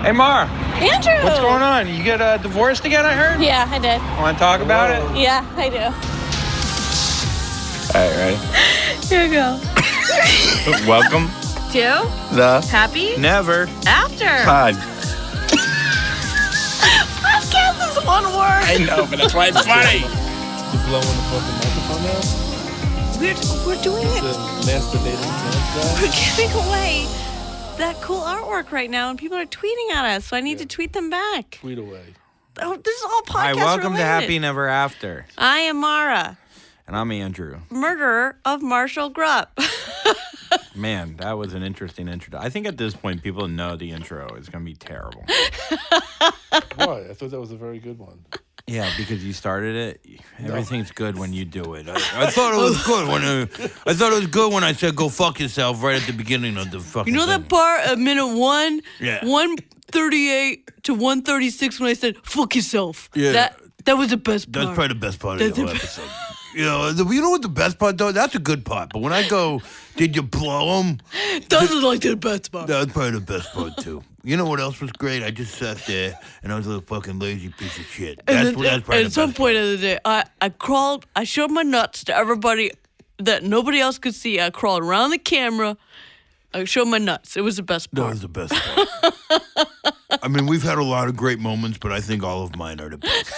Hey, Mar. Andrew! What's going on? You get divorced again, I heard? Yeah, I did. Want to talk about it? Yeah, I do. All right, ready? Here we go. Welcome. Two. The. Happy. Never. After. Pod. Podcast is one word. I know, but that's why it's funny. You blowing the fucking microphone now? We're doing it. The masturbating guy? We're giving away that cool artwork right now, and people are tweeting at us, so I need to tweet them back. Tweet away. Oh, this is all podcast Hi, welcome related. to Happy Never After. I am Mara, And I'm Andrew. murderer of Marshall Grupp. Man, that was an interesting intro. I think at this point, people know the intro is going to be terrible. Why? I thought that was a very good one. Yeah, because you started it. Everything's good when you do it. I thought it was good when I said go fuck yourself right at the beginning of the fucking You know thing. that part at minute 1? Yeah. 138 to 136 when I said fuck yourself. Yeah. That was the best part. That's probably the best part of That's the whole the- episode. You know what the best part though? That's a good part. But when I go, did you blow him? That was like the best part. That was probably the best part too. You know what else was great? I just sat there and I was a little fucking lazy piece of shit. That's probably And the at some best point of the day, I crawled, I showed my nuts to everybody that nobody else could see. I crawled around the camera. I showed my nuts. It was the best That part. was the best part. I mean, we've had a lot of great moments, but I think all of mine are the best.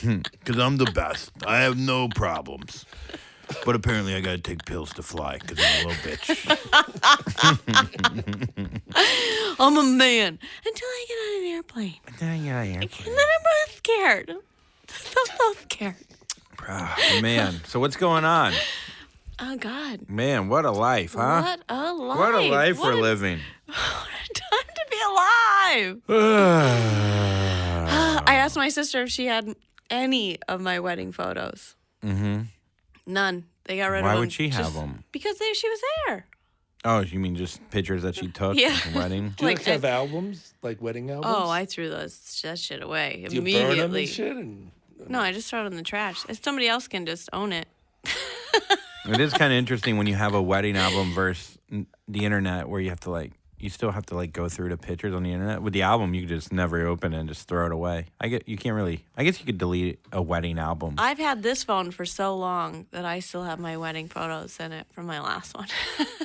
Because I'm the best. I have no problems. But apparently I got to take pills to fly because I'm a little bitch. I'm a man. Until I get on an airplane. And then I'm scared. So scared. Man, so what's going on? Oh, God. Man, what a life, huh? What a life. What a life What we're a- living. What a time to be alive. I asked my sister if she had any of my wedding photos. Mm-hmm. None. They got rid of them. Why would she have them? Because she was there. Oh, you mean just pictures that she took Yeah. at the wedding? Do you Like, guys have albums? Like wedding albums? Oh, I threw that shit away Do you immediately. burn them and shit? And, No, I just throw it in the trash. If somebody else can just own it. It is kind of interesting when you have a wedding album versus the internet where you have to you still have to go through the pictures on the internet. With the album, you could just never open it and just throw it away. I guess you could delete a wedding album. I've had this phone for so long that I still have my wedding photos in it from my last one.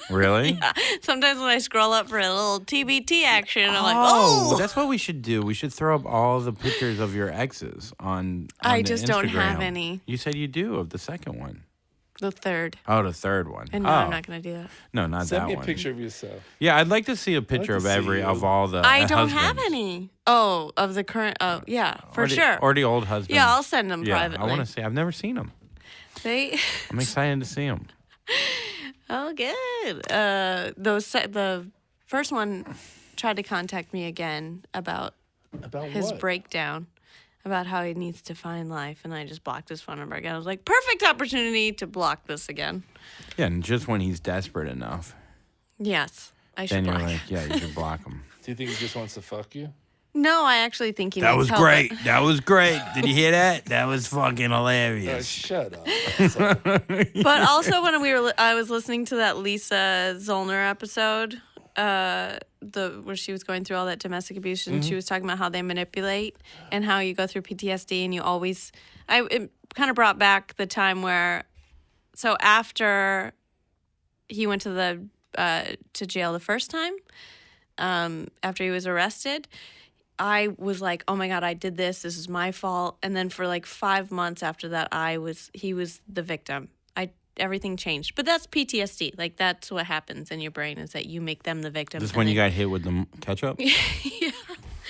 Really? Yeah. Sometimes when I scroll up for a little TBT action, I'm like, Oh, oh! that's what we should do. We should throw up all the pictures of your exes on I the just don't have Instagram. any. You said you do of the second one. The third. Oh, the third one. And no, I'm not going to do that. No, not send that me a one. picture of yourself. Yeah, I'd like to see a picture to of see you. all the I don't have husbands. any. Oh, of the current. Oh, yeah, for Or the- sure. Or the old husband. Yeah, I'll send them Yeah, privately. I want to see. I've never seen them. They. I'm excited to see them. Oh, good. The first one tried to contact me again about About his what? breakdown, about how he needs to find life, and I just blocked his phone number again. I was like, perfect opportunity to block this again. Yeah, and just when he's desperate enough, Yes, I should then you're block. like, yeah, you should block him. Do you think he just wants to fuck you? No, I actually think he That needs was help. great. That was great. Did you hear that? That was fucking Oh, hilarious. shut up. Sorry. But also when I was listening to that Lisa Zollner episode, where she was going through all that domestic abuse, and she was talking about how they manipulate and how you go through PTSD, and you always, it kind of brought back the time where, so after he went to jail the first time, after he was arrested, I was like, oh my God, I did this. This is my fault. And then for 5 months after that, he was the victim. Everything changed. But that's PTSD. That's what happens in your brain is that you make them the victim. Just when you got hit with the ketchup? Yeah.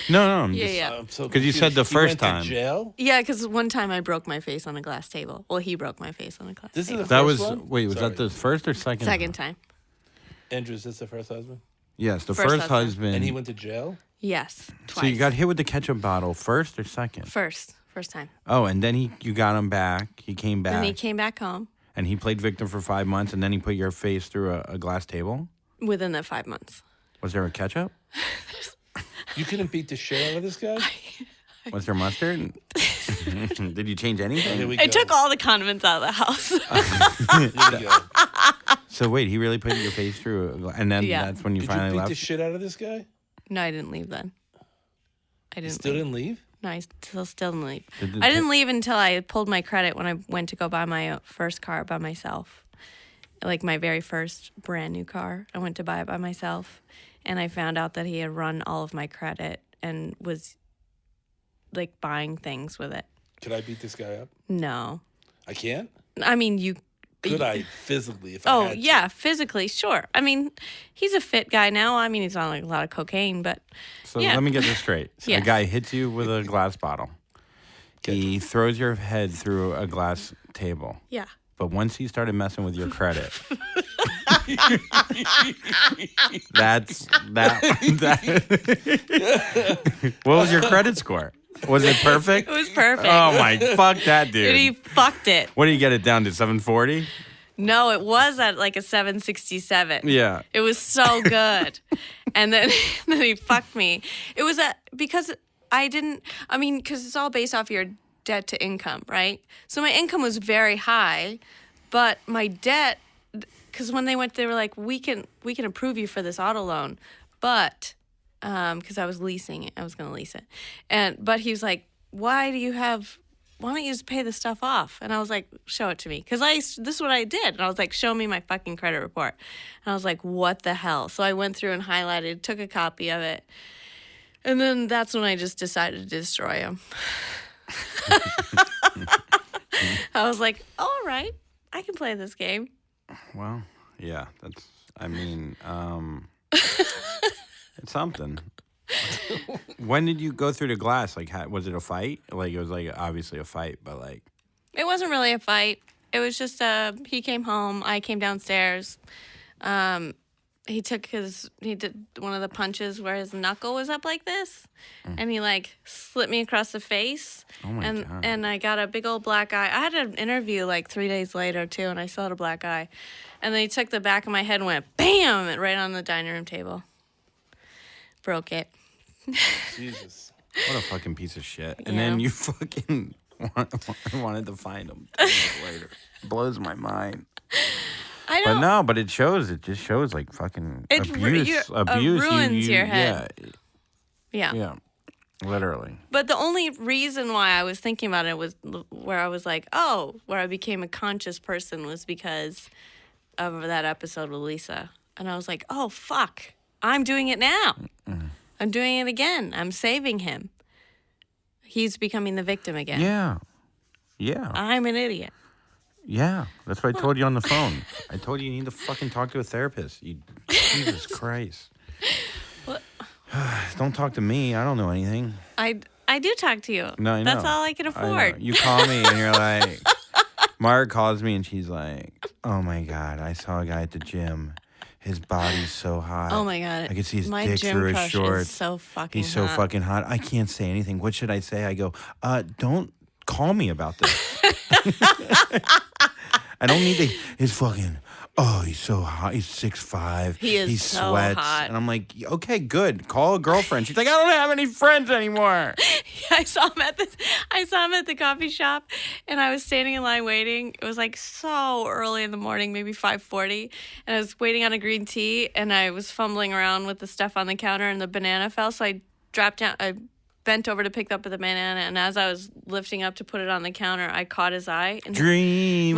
No, I'm Yeah, just, yeah. I'm so 'Cause you said the confused. first He went time. To jail? Yeah, because one time I broke my face on a glass table. Well, he broke my face on a glass This is table. the That first was, one? wait, was Sorry. that the first or second? Second time. Andrew, is this the first husband? Yes, the First first husband. husband. And he went to jail? Yes. Twice. So you got hit with the ketchup bottle first or second? First time. Oh, and then you got him back. He came back. Then he came back home And he played victim for 5 months, and then he put your face through a glass table? within that 5 months. Was there a ketchup? You couldn't beat the shit out of this guy? Was there mustard? Did you change Here anything? we go. I took all the condiments out of the house. Here we go. So wait, he really put your face through, and then Yeah. that's when you Did you finally beat left? the shit out of this guy? No, I didn't leave then. I didn't. Still didn't leave? No, I still didn't leave. I didn't leave until I pulled my credit when I went to go buy my first car by myself. Like my very first brand new car. I went to buy it by myself. And I found out that he had run all of my credit and was like buying things with it. Could I beat this guy up? No. I can't? I mean, you... Could I physically if I had to? Yeah, physically, sure. I mean, he's a fit guy now. I mean, he's on like a lot of cocaine, but So yeah. let me get this straight. So Yes. A guy hits you with a glass bottle. Okay. He throws your head through a glass table. Yeah. But once he started messing with your credit, what was your credit score? Was it perfect? It was perfect. Oh my, fuck that dude. And he fucked it. What did you get it down to, 740? No, it was at like a 767. Yeah. It was so good. And then he fucked me. It was because it's all based off your debt to income, right? So my income was very high, but my debt, because when they were like, we can approve you for this auto loan, but because I was leasing it, I was going to lease it, but he was like, why don't you just pay the stuff off? And I was like, show it to me. Because this is what I did. And I was like, show me my fucking credit report. And I was like, what the hell? So I went through and highlighted, took a copy of it. And then that's when I just decided to destroy him. I was like, all right, I can play this game. Well, yeah, it's something. When did you go through the glass? Like, was it a fight? Like, it was like obviously a fight, but like. It wasn't really a fight. It was just he came home. I came downstairs. He did one of the punches where his knuckle was up like this, and he like slipped me across the face. Oh my God. And I got a big old black eye. I had an interview like 3 days later too, and I still had a black eye. And then he took the back of my head and went bam right on the dining room table. Broke it. Jesus. What a fucking piece of shit. And Yeah. then you fucking wanted to find him 2 years later. Blows my mind. I But don't. no, but it just shows like fucking It abuse. ruins your head. Yeah. Yeah. Literally. But the only reason why I was thinking about it was where I was like, where I became a conscious person was because of that episode with Lisa. And I was like, oh, fuck. I'm doing it now. I'm doing it again. I'm saving him. He's becoming the victim again. Yeah. Yeah. I'm an idiot. Yeah. That's what I told you on the phone. I told you need to fucking talk to a therapist. Jesus Christ. What? Don't talk to me. I don't know anything. I do talk to you. No, I know. That's all I can I know. afford. You call me and you're like, Mark calls me and she's like, oh my God, I saw a guy at the gym. His body's so hot. Oh my God. I could see his My dick gym through his crush shorts. is so fucking He's so hot. fucking hot. I can't say anything. What should I say? I go, don't call me about this. I don't need to. He's fucking. Oh, he's so hot. He's 6'5". He is He so sweats. hot. And I'm like, okay, good. Call a girlfriend. She's like, I don't have any friends anymore. I saw him at the coffee shop, and I was standing in line waiting. It was like so early in the morning, maybe 5:40, and I was waiting on a green tea, and I was fumbling around with the stuff on the counter, and the banana fell, so I dropped down. I bent over to pick up the banana, and as I was lifting up to put it on the counter, I caught his eye. And Dreamweaver.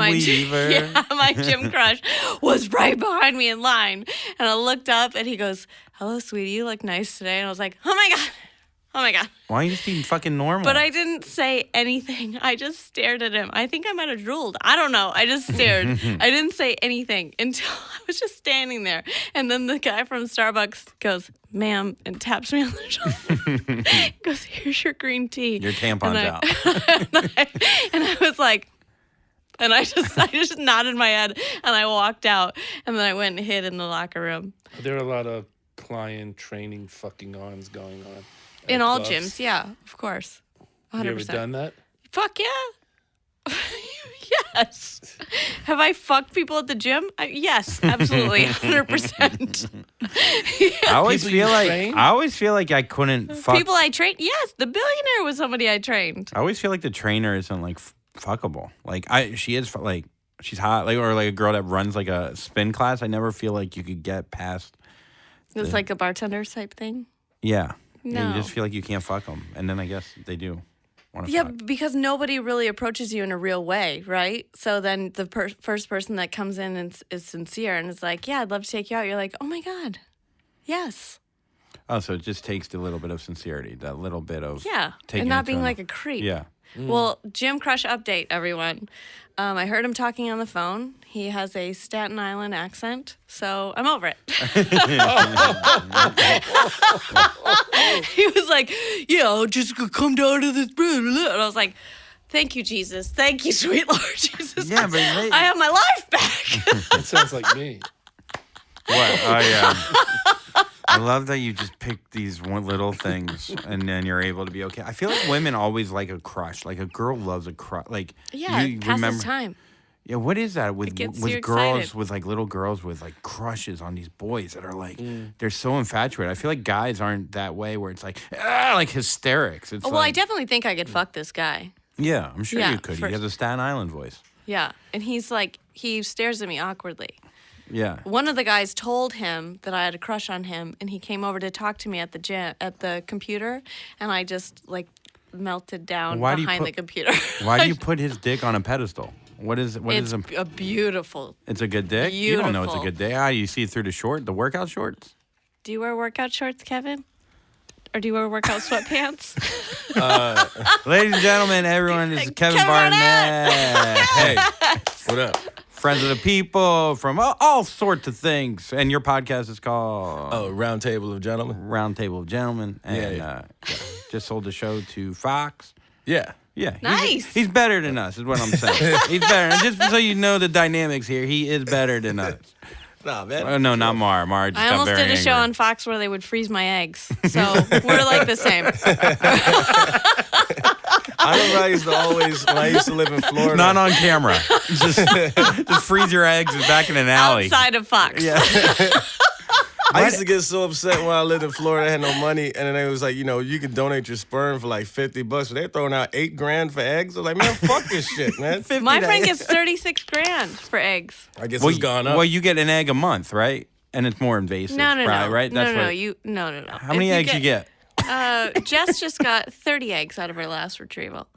my gym crush was right behind me in line, and I looked up, and he goes, "Hello, sweetie, you look nice today." And I was like, "Oh my God. Oh my God." Why don't you just be fucking normal? But I didn't say anything. I just stared at him. I think I might have drooled. I don't know. I just stared. I didn't say anything until I was just standing there. And then the guy from Starbucks goes, "Ma'am," and taps me on the shoulder. Goes, "Here's your green tea." Your tampon's out. And I was like, and I just nodded my head and I walked out. And then I went and hid in the locker room. There are a lot of client training fucking ons going on. In at all clubs. gyms, yeah, of course. 100%. You ever done that? Fuck yeah. Yes. Have I fucked people at the gym? Yes, absolutely, 100%. I always People you train? I always feel like I couldn't fuck. People I trained? Yes, the billionaire was somebody I trained. I always feel like the trainer isn't like fuckable. Like she is like she's hot, like or like a girl that runs like a spin class. I never feel like you could get past. It's like a bartender type thing. Yeah. No. You just feel like you can't fuck them, and then I guess they do want to Yeah, fuck. because nobody really approaches you in a real way, right? So then the first person that comes in and is sincere and is like, yeah, I'd love to take you out. You're like, oh my God, yes. Oh, so it just takes a little bit of sincerity, that little bit of taking and not it being to like a creep. Yeah. Well, Jim Crush update, everyone. I heard him talking on the phone. He has a Staten Island accent, so I'm over it. He was like, yeah, I'll just come down to this. And I was like, thank you, Jesus. Thank you, sweet Lord Jesus. Yeah, but I have my life back. That sounds like me. What? I love that you just pick these one little things and then you're able to be okay. I feel like women always like a crush. Like a girl loves a crush. Like Yeah, you it passes remember. time. Yeah, what is that with gets with you girls excited. with like little girls with like crushes on these boys that are like they're so infatuated. I feel like guys aren't that way where it's like hysterics. It's Oh, well, I like, definitely think I could fuck this guy. yeah, I'm sure Yeah, you could. for- He has a Staten Island voice. Yeah, and he's like, he stares at me awkwardly. Yeah. One of the guys told him that I had a crush on him, and he came over to talk to me at the gym, at the computer, and I just like melted down Why do you behind the put- computer. Why do you put his dick on a pedestal? What is It's a beautiful. It's a good dick? You don't know it's a beautiful- good dick. How do you see it through the workout shorts? Do you wear workout shorts, Kevin? Or do you wear workout sweatpants? Ladies and gentlemen, everyone, this is Kevin Kevin Barnett. Hey, what up? Friends of the people from all sorts of things. And your podcast is called Oh, round table of gentlemen. Round Table of Gentlemen. And Yeah. just sold the show to Fox. Yeah. Yeah. Nice. He's better than us, is what I'm saying. He's better. And just so you know the dynamics here, he is better than us. Nah, man. No, not Mara. Mara just I got almost very did a show angry. on Fox where they would freeze my eggs. So we're like the same. I remember I used to always, when I used to live in Florida. Not on camera. just freeze your eggs back in an alley. Outside of Fox. Yeah. I used to get so upset when I lived in Florida. I had no money, and then it was like, you can donate your sperm for like $50, but they're throwing out $8,000 for eggs. I was like, man, fuck this shit, man. My friend gets 36 grand for eggs. I guess Well, it's gone up. well, you get an egg a month, right? And it's more invasive. No, right? No, That's no, what, no. How many eggs you get? Jess just got 30 eggs out of her last retrieval.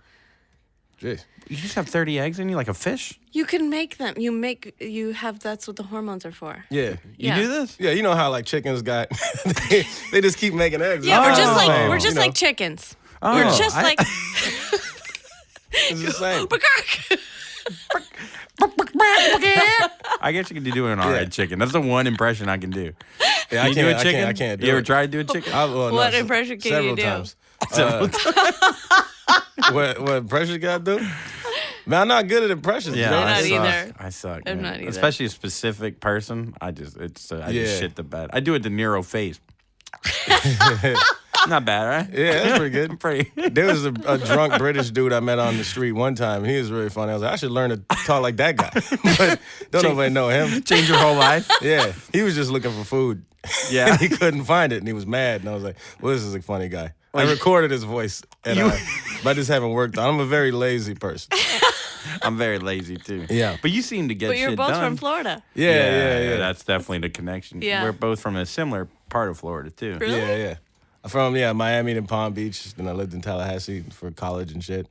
Jeez. You just have 30 eggs in you like a fish? You can make them. That's what the hormones are for. Yeah. You Yeah. do this? Yeah, you know how like chickens got, they just keep making eggs. Yeah, we're just Oh. like we're You just know, like chickens. Oh, We're just I- like It's the same. I guess you can do an alright chicken. That's the one impression I can do. Yeah, Can you do a chicken? I can't do You ever it. tried to do a chicken? What impression can several you do? Times. What impressions gotta do? Man, I'm not good at impressions. Yeah, you know? I'm not I suck. either. I suck. I'm man. not either. Especially a specific person. I just Yeah. shit the bed. I do it to Nero face. Not bad, right? Yeah, that's pretty good. Pretty. There was a drunk British dude I met on the street one time. He was really funny. I was like, I should learn to talk like that guy. But don't nobody know him. Change your whole life. Yeah, he was just looking for food. Yeah. He couldn't find it, and he was mad. And I was like, well, this is a funny guy. I recorded his voice, and but I just haven't worked on it. I'm a very lazy person. I'm very lazy too. Yeah. But you seem to get But you're shit both done. from Florida. Yeah. That's definitely the connection. Yeah. We're both from a similar part of Florida too. Really? Yeah. I'm from Miami and Palm Beach. Then I lived in Tallahassee for college and shit.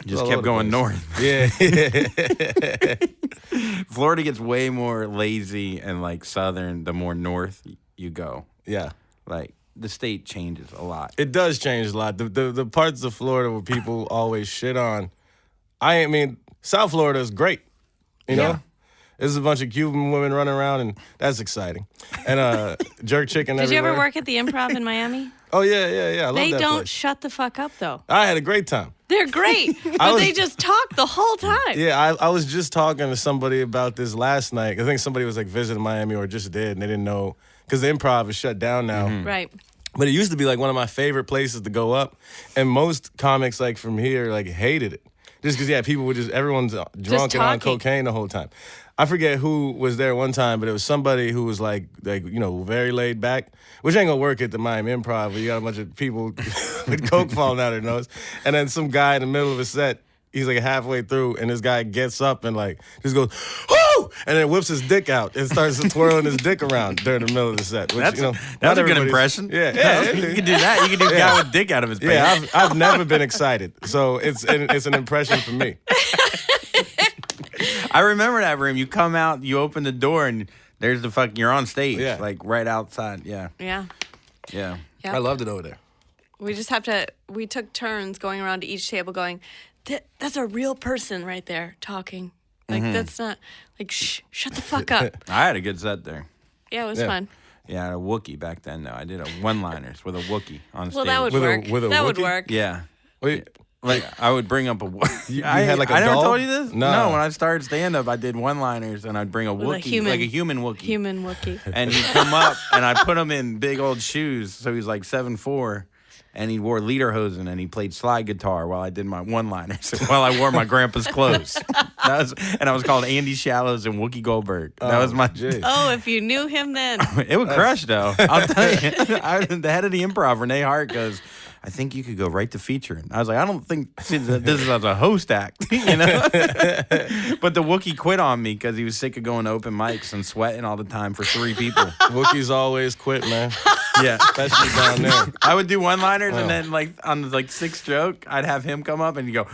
Just All kept over the going place. north. Yeah. Florida gets way more lazy and like southern the more north you go. Yeah. Like the state changes a lot. It does change a lot. The parts of Florida where people always shit on. South Florida is great. You know? There's a bunch of Cuban women running around, and that's exciting. And jerk chicken Did you everywhere. ever work at the Improv in Miami? Oh, yeah. I love They that don't place. shut the fuck up though. I had a great time. They're great, but they just talk the whole time. Yeah, I was just talking to somebody about this last night. I think somebody was like visiting Miami or just did, and they didn't know because the Improv is shut down now. Right. But it used to be like one of my favorite places to go up, and most comics like from here like hated it, just because people were everyone's drunk and on talking. cocaine the whole time. I forget who was there one time, but it was somebody who was like very laid back, which ain't gonna work at the Miami Improv where you got a bunch of people with coke falling out of their nose, and then some guy in the middle of a set, he's like halfway through, and this guy gets up and like just goes, "Woo!" woo, and then whips his dick out and starts twirling his dick around during the middle of the set. Which, That's, not that's a good everybody's- impression. Yeah. You can do that. You can do guy with dick out of his pants. Yeah, I've never been excited, so it's an impression for me. I remember that room. You come out, you open the door, and there's the fucking. You're on stage, Yeah. like right outside. Yeah, Yeah. yeah. Yeah. I loved it over there. We just have to. We took turns going around to each table, going, "That's a real person right there talking. Like that's not like shut the fuck up." I had a good set there. Yeah, it was Yeah. fun. Yeah, I had a Wookiee back then. Though I did a one-liners with a Wookiee on stage. Well, that would With a- work. with a That would Wookiee? work. Yeah. Wait, Like I would bring up a. you I had like a I never doll? told you this. No. No, when I started stand up, I did one-liners and I'd bring a With a Wookiee, human- like a human Wookiee, Human Wookiee. and he'd come up and I put him in big old shoes, so he's like 7'4", and he wore lederhosen and he played slide guitar while I did my one-liners while I wore my grandpa's clothes. And I was called Andy Shallows and Wookie Goldberg. That was my. Gee. Oh, if you knew him then. It would crush though. I'll tell you. The head of the improv, Renee Hart, goes, "I think you could go right to featuring." I was like, "I don't think this is as a host act, you know." But the Wookiee quit on me because he was sick of going to open mics and sweating all the time for 3 people. Wookiees always quit, man. Yeah. Especially down there. I would do one-liners and then like on the like 6th joke, I'd have him come up and he'd go,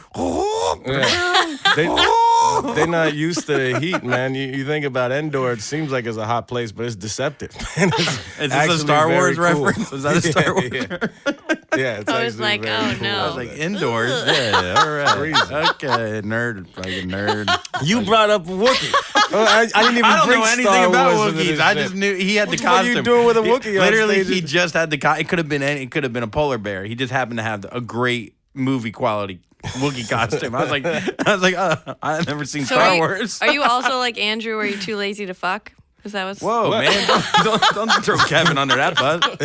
They're not used to the heat, man. You think about Endor, it seems like it's a hot place, but it's deceptive. Man. Is this a actually Star very Wars cool. reference? Is that a Star Wars Yeah, reference? yeah it's I was actually like, very oh, cool. no. I was like, indoors? Yeah, all right. Freezing. Okay, nerd, fucking nerd. You brought up a Wookiee. I didn't even I don't bring know anything Star about Wars into Wookiees. this I shit. just knew he had What the the fuck are you costume. doing with a Wookiee on Literally, stage? he just had the. It could have been any. It could have been a polar bear. He just happened to have a great movie quality Wookiee costume. I was like, I've never seen So Star Wars. Are you also like Andrew? Are you too lazy to fuck? Is that what's? Whoa, man! Don't throw Kevin under that bus. What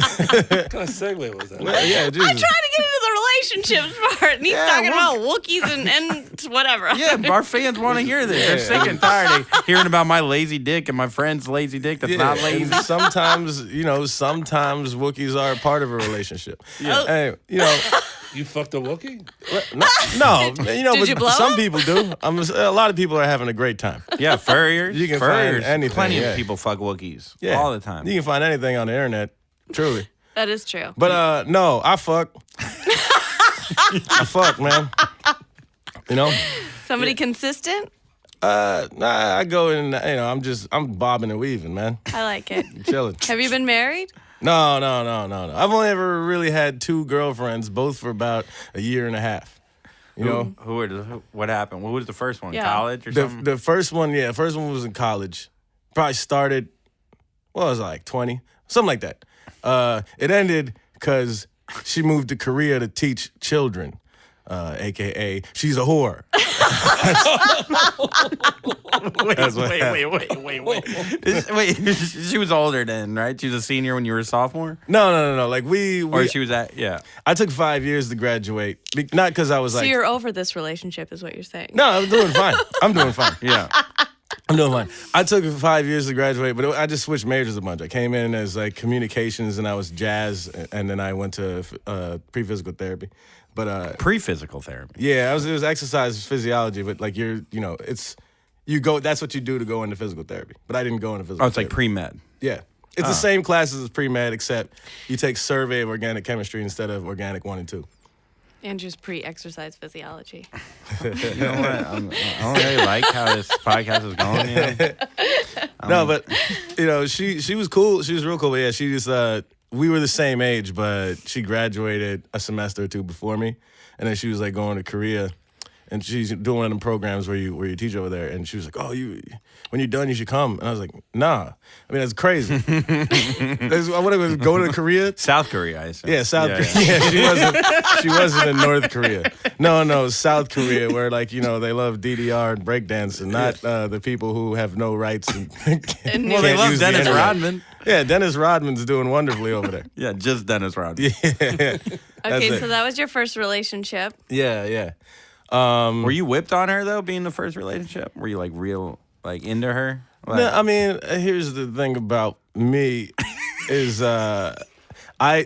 kind of segue was that? Yeah, Jesus. I'm trying to get into the relationships part, and he's Yeah, talking well- about Wookiees and whatever. Yeah, our fans want to hear this. They're sick and tired of hearing about my lazy dick and my friend's lazy dick that's not and lazy. sometimes Wookiees are a part of a relationship. Yeah. Hey, You fucked a Wookiee? no, Did but you blow some him? people do. A lot of people are having a great time. Yeah, furriers. You can furriers. find anything, Plenty yeah. of people fuck Wookiees Yeah, all the time. You can find anything on the internet, truly. That is true. But no, I fuck. I fuck, man. Somebody consistent? Nah, I go in. I'm bobbing and weaving, man. I like it. Chilling. Have you been married? No. I've only ever really had 2 girlfriends, both for about a year and a half. What happened? What was the first one? Yeah. College or The something? the first one was in college. Probably started, what was I, like 20? Something like that. It ended because she moved to Korea to teach children, AKA she's a whore. That's what happened. Wait. She was older then, right? She was a senior when you were a sophomore? No. Like Or she was at, yeah. I took 5 years to graduate. Not because I was So like, you're over this relationship, is what you're saying? no, I'm doing fine. I'm doing fine. Yeah. I'm doing fine. I took 5 years to graduate, but I just switched majors a bunch. I came in as like communications, and I was jazz, and then I went to pre-physical therapy. But Pre-physical therapy. yeah, it was exercise physiology, but like that's what you do to go into physical therapy. But I didn't go into physical. Oh, it's like therapy. pre-med. Yeah, it's the same classes as pre-med, except you take survey of organic chemistry instead of organic 1 and 2. Andrew's pre-exercise physiology. You know what? I don't really like how this podcast is going. You know? No, but she was cool. She was real cool. But yeah, she just we were the same age, but she graduated a semester or 2 before me, and then she was like going to Korea, and she's doing one of them programs where you teach over there, and she was like, "Oh, when you're done, you should come." And I was like, "Nah, I mean that's crazy. I want to go to Korea." South Korea, I assume. Yeah, South Korea. Yeah, she wasn't in North Korea. No, South Korea, where they love DDR and breakdance, and not the people who have no rights. And Well, they can't love use the Dennis internet. Rodman. Yeah, Dennis Rodman's doing wonderfully over there. Yeah, just Dennis Rodman. Yeah, Okay, it. so that was your first relationship. yeah. Were you whipped on her though, being the first relationship? Were you like real into her? Like, No, I mean, here's the thing about me is I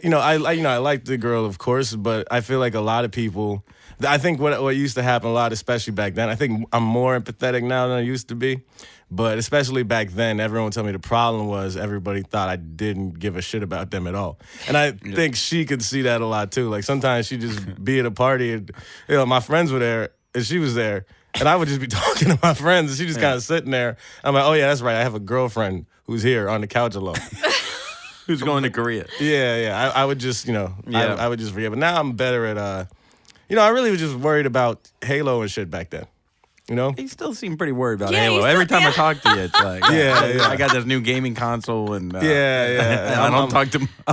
like the girl, of course, but I feel like a lot of people. I think what used to happen a lot, especially back then. I think I'm more empathetic now than I used to be, but especially back then, everyone would tell me the problem was everybody thought I didn't give a shit about them at all, and I think she could see that a lot too. Like sometimes she'd just be at a party, and my friends were there, and she was there, and I would just be talking to my friends, and she just kind of sitting there. I'm like, oh yeah, that's right. I have a girlfriend who's here on the couch alone. Who's going to Korea? Yeah. I would just, I would just forget. But now I'm better at, I really was just worried about Halo and shit back then. You still seem pretty worried about Yeah, Halo. you still- Every time I yeah. talk to you, it's like, Yeah. I got this new gaming console, and Yeah. I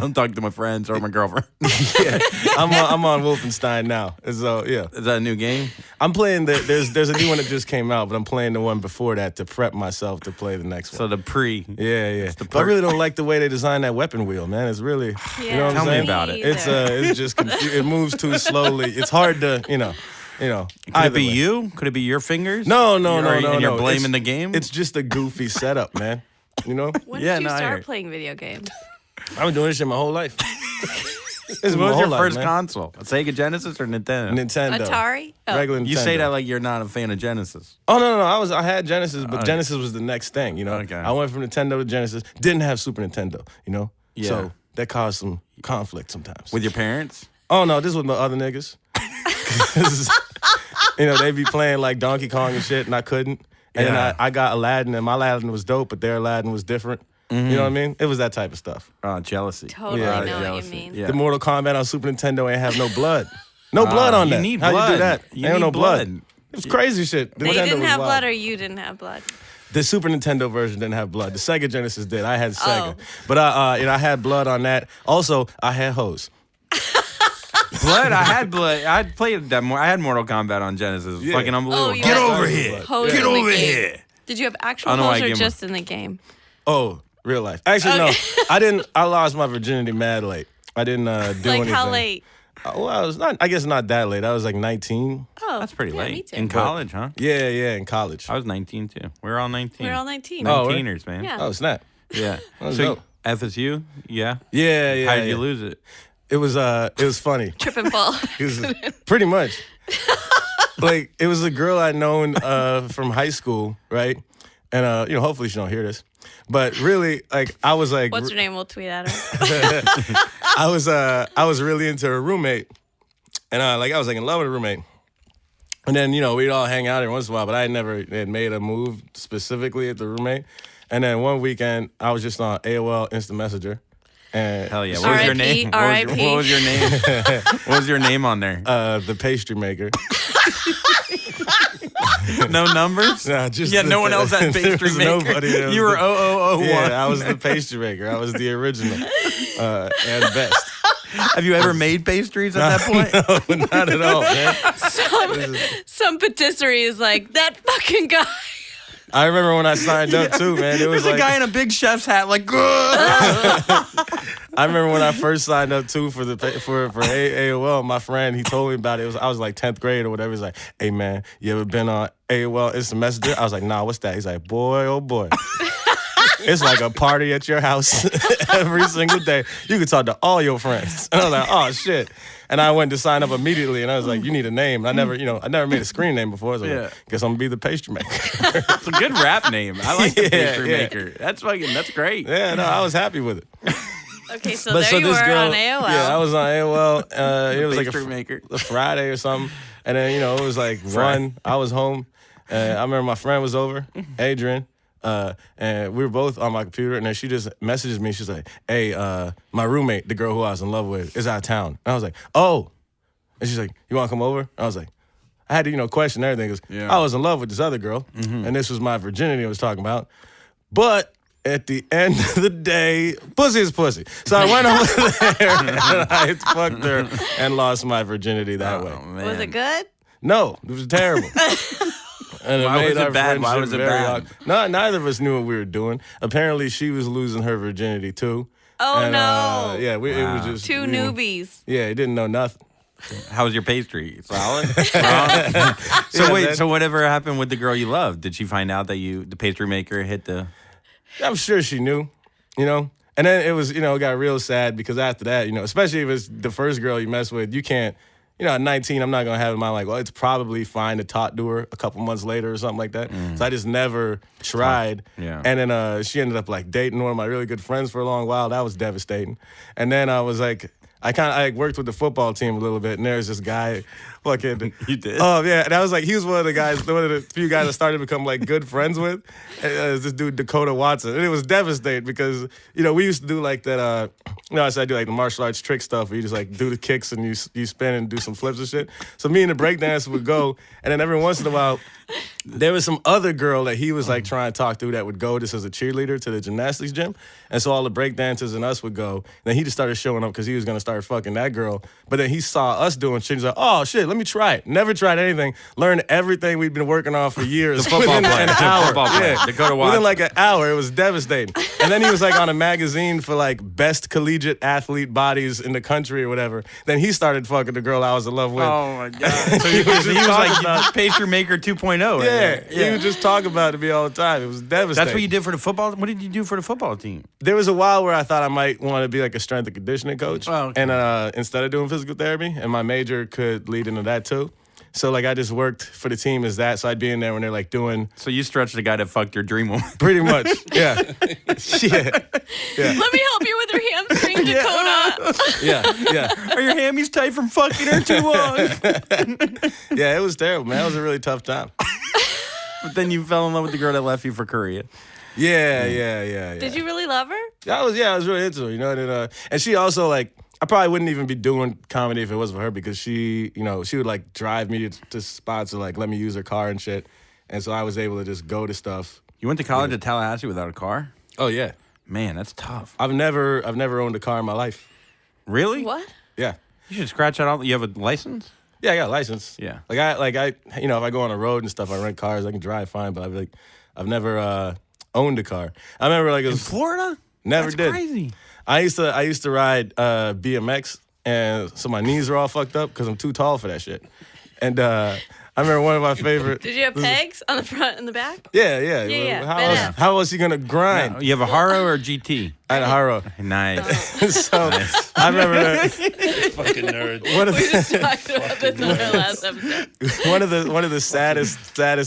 don't talk to my friends or my girlfriend. Yeah, I'm on Wolfenstein now. So yeah, Is that a new game? I'm playing there's a new one that just came out, but I'm playing the one before that to prep myself to play the next So one. the pre. Yeah. the But I really don't like the way they designed that weapon wheel, man. It's really, you know what I'm Tell me saying? about it. It's just it moves too slowly. It's hard to, Could it be you? Could it be your fingers? No. And you're no. blaming It's- the game? It's just a goofy setup, man. When Yeah, did you no, I start heard. playing video games? I've been doing this shit my whole life. This is What my was whole your life, first man. console? A Sega Genesis or Nintendo? Nintendo. Atari? Oh. Regular Nintendo. You say that like you're not a fan of Genesis. Oh no! I had Genesis, but Okay. Genesis was the next thing. Okay. I went from Nintendo to Genesis. Didn't have Super Nintendo. Yeah. So that caused some conflict sometimes. With your parents? Oh no, this was my other niggas. 'Cause, they be playing like Donkey Kong and shit, and I couldn't. And Yeah. then I got Aladdin, and my Aladdin was dope, but their Aladdin was different. You know what I mean? It was that type of stuff. Jealousy. Totally Yeah, know what you jealousy. mean. Yeah. The Mortal Kombat on Super Nintendo ain't have no blood. No blood on you that. need How you blood. do that? You ain't need no blood. blood. It was crazy shit. They Nintendo didn't was have wild. blood or you didn't have blood? The Super Nintendo version didn't have blood. The Sega Genesis did. I had Sega, Oh. but I had blood on that. Also, I had hoes. Blood? I had blood. I played that more. I had Mortal Kombat on Genesis. It was Yeah. fucking unbelievable. Oh, you Get had over blood. here. Hose Get in the over game. here. Did you have actual I don't know why hoes I or gave just in the game? Oh, real life. Actually, no. I didn't. I lost my virginity mad late. I didn't do Like anything. how late? Well, I was not. I guess not that late. I was like 19. Oh, That's pretty yeah, late. Me too. In college, huh? Yeah, in college. I was 19 too. We were all 19. We were all 19. Oh, 19ers, man. Yeah. Oh, snap. Yeah. was So dope. FSU? Yeah. Yeah. How did you lose it? It was funny. Trip and fall. It was pretty much. Like it was a girl I'd known from high school, right? And hopefully she don't hear this. But really, like I was like, What's her name? We'll tweet at her. I was really into her roommate, and I was like in love with her roommate. And then we'd all hang out every once in a while, but I had made a move specifically at the roommate. And then one weekend I was just on AOL Instant Messenger, and Hell yeah. What was your R.I.P., name? R.I.P.. What was your name? What was your name on there? the pastry maker. No numbers? Nah, just Yeah, no one else had there pastry was maker. nobody. There was You were the- 0001. Yeah, I was the pastry maker. I was the original and best. Have you ever made pastries at that point? No, not at all, man. Some patisserie is like, that fucking guy. I remember when I signed up too, man. It was There's a like guy in a big chef's hat, like, "Grr." I remember when I first signed up too for AOL. My friend, he told me about it. I was like 10th grade or whatever. He's like, "Hey man, you ever been on AOL Instant Messenger?" I was like, "Nah, what's that?" He's like, "Boy, oh boy." It's like a party at your house every single day. You can talk to all your friends. And I was like, oh shit. And I went to sign up immediately, and I was like, you need a name. And I never made a screen name before. I was like, Yeah. guess I'm gonna be the pastry maker. It's a good rap name. I like the Yeah, pastry yeah. maker. That's great. Yeah, no, I was happy with it. Okay, so there you were on AOL. Yeah, I was on AOL. It was like Pastry maker. a Friday or something. And then, it was like one. I was home. I remember my friend was over, Adrian. And we were both on my computer, and then she just messages me. She's like, "Hey, my roommate, the girl who I was in love with, is out of town." And I was like, "Oh," and she's like, "You want to come over?" I was like, I had to, question everything because Yeah. I was in love with this other girl, and this was my virginity I was talking about. But at the end of the day, pussy is pussy. So I went over there and I fucked her and lost my virginity that way. Oh, man. Was it good? No, it was terrible. And Why was it our bad? Why friendship was it very bad? awkward. No, neither of us knew what we were doing. Apparently, she was losing her virginity too. Oh, And, no. yeah, it was Wow. just Two newbies. Yeah, he didn't know nothing. How was your pastry? Solid? Wrong? So Yeah, wait, man. so whatever happened with the girl you loved? Did she find out that the pastry maker hit the... I'm sure she knew. And then it was, it got real sad because after that, especially if it's the first girl you mess with, you can't, at 19, I'm not going to have in mind like, well, it's probably fine to talk to her a couple months later or something like that. So I just never tried. Yeah. And then she ended up like dating one of my really good friends for a long while. That was devastating. And then I was like, I worked with the football team a little bit, and there's this guy, fucking. You did? Oh yeah, and I was like, he was one of the few guys I started to become like good friends with. This dude Dakota Watson, and it was devastating because we used to do like that. I said I do like the martial arts trick stuff where you just like do the kicks and you spin and do some flips and shit. So me and the breakdancer would go, and then every once in a while. There was some other girl that he was like trying to talk to that would go just as a cheerleader to the gymnastics gym. And so all the breakdancers and us would go. And then he just started showing up because he was going to start fucking that girl. But then he saw us doing shit. He's like, oh shit, let me try it. Never tried anything. Learned everything we'd been working on for years. The football within player. an hour. Football player. Yeah. Dakota Watson. Within like an hour. It was devastating. And then he was like on a magazine for like best collegiate athlete bodies in the country or whatever. Then he started fucking the girl I was in love with. Oh my God. So he was like pastry maker 2.0. Right? Yeah, he would just talk about it to me all the time. It was devastating. That's what you did for the football. What did you do for the football team? There was a while where I thought I might want to be like a strength and conditioning coach, Oh, okay. and instead of doing physical therapy, and my major could lead into that too. So like I just worked for the team as that. So I'd be in there when they're like doing So you stretched the guy that fucked your dream woman. pretty much, yeah, yeah, Let me help you with your hamstring, Dakota. yeah. Are your hammies tight from fucking her too long? Yeah, it was terrible, man. It was a really tough time. But then you fell in love with the girl that left you for Korea. Yeah. Did you really love her? I was really into her, and she also like. I probably wouldn't even be doing comedy if it wasn't for her because she would like drive me to spots or like let me use her car and shit. And so I was able to just go to stuff. You went to college at Tallahassee without a car? Oh yeah. Man, that's tough. I've never owned a car in my life. Really? What? Yeah. You should scratch that out. You have a license? Yeah, I got a license. Yeah. Like I if I go on the road and stuff, I rent cars, I can drive fine, but I've never owned a car. I remember like it In was Florida? never That's did. crazy. I used to ride BMX, and so my knees are all fucked up because I'm too tall for that shit. And I remember one of my favorite. Did you have pegs on the front and the back? Yeah. Yeah. How else you gonna grind? No, you have a Haro or GT? I had a Haro. Nice. So I remember that Fucking nerd. one of We the just talked about this in our last episode. one of the saddest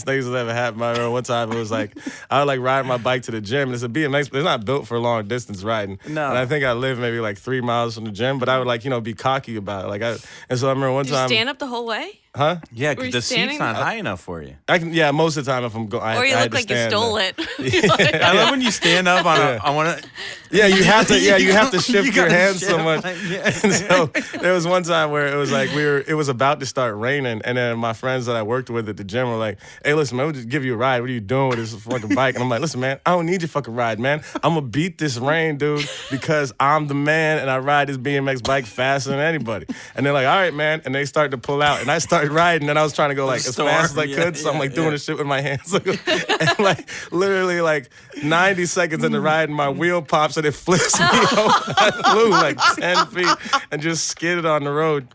things that ever happened. I remember one time it was like I would like ride my bike to the gym. And it's a BMX, but it's not built for long distance riding. No. And I think I lived maybe like 3 miles from the gym, but I would like be cocky about it. And so I remember one Did you time. stand up the whole way? Huh? Yeah, Were because you the standing seat's not there? high enough for you. I can. Yeah, most of the time if I'm going, Or you I look like you stole it. I love when you stand up on a. I want to. Yeah, you have to. Yeah, you have to shift your gotta hands shift, so much. like, yeah. And so there was one time where it was like it was about to start raining, and then my friends that I worked with at the gym were like, "Hey, listen, man, we'll just give you a ride. What are you doing with this fucking bike?" And I'm like, "Listen, man, I don't need your fucking ride, man. I'm gonna beat this rain, dude, because I'm the man, and I ride this BMX bike faster than anybody." And they're like, "All right, man," and they started to pull out, and I started riding, and I was trying to go like as Storm, fast as I yeah, could, so I'm like yeah, doing yeah. this shit with my hands, and like literally like 90 seconds into ride, and my wheel pops and it flips me over. I flew like 10 feet and just skidded on the road.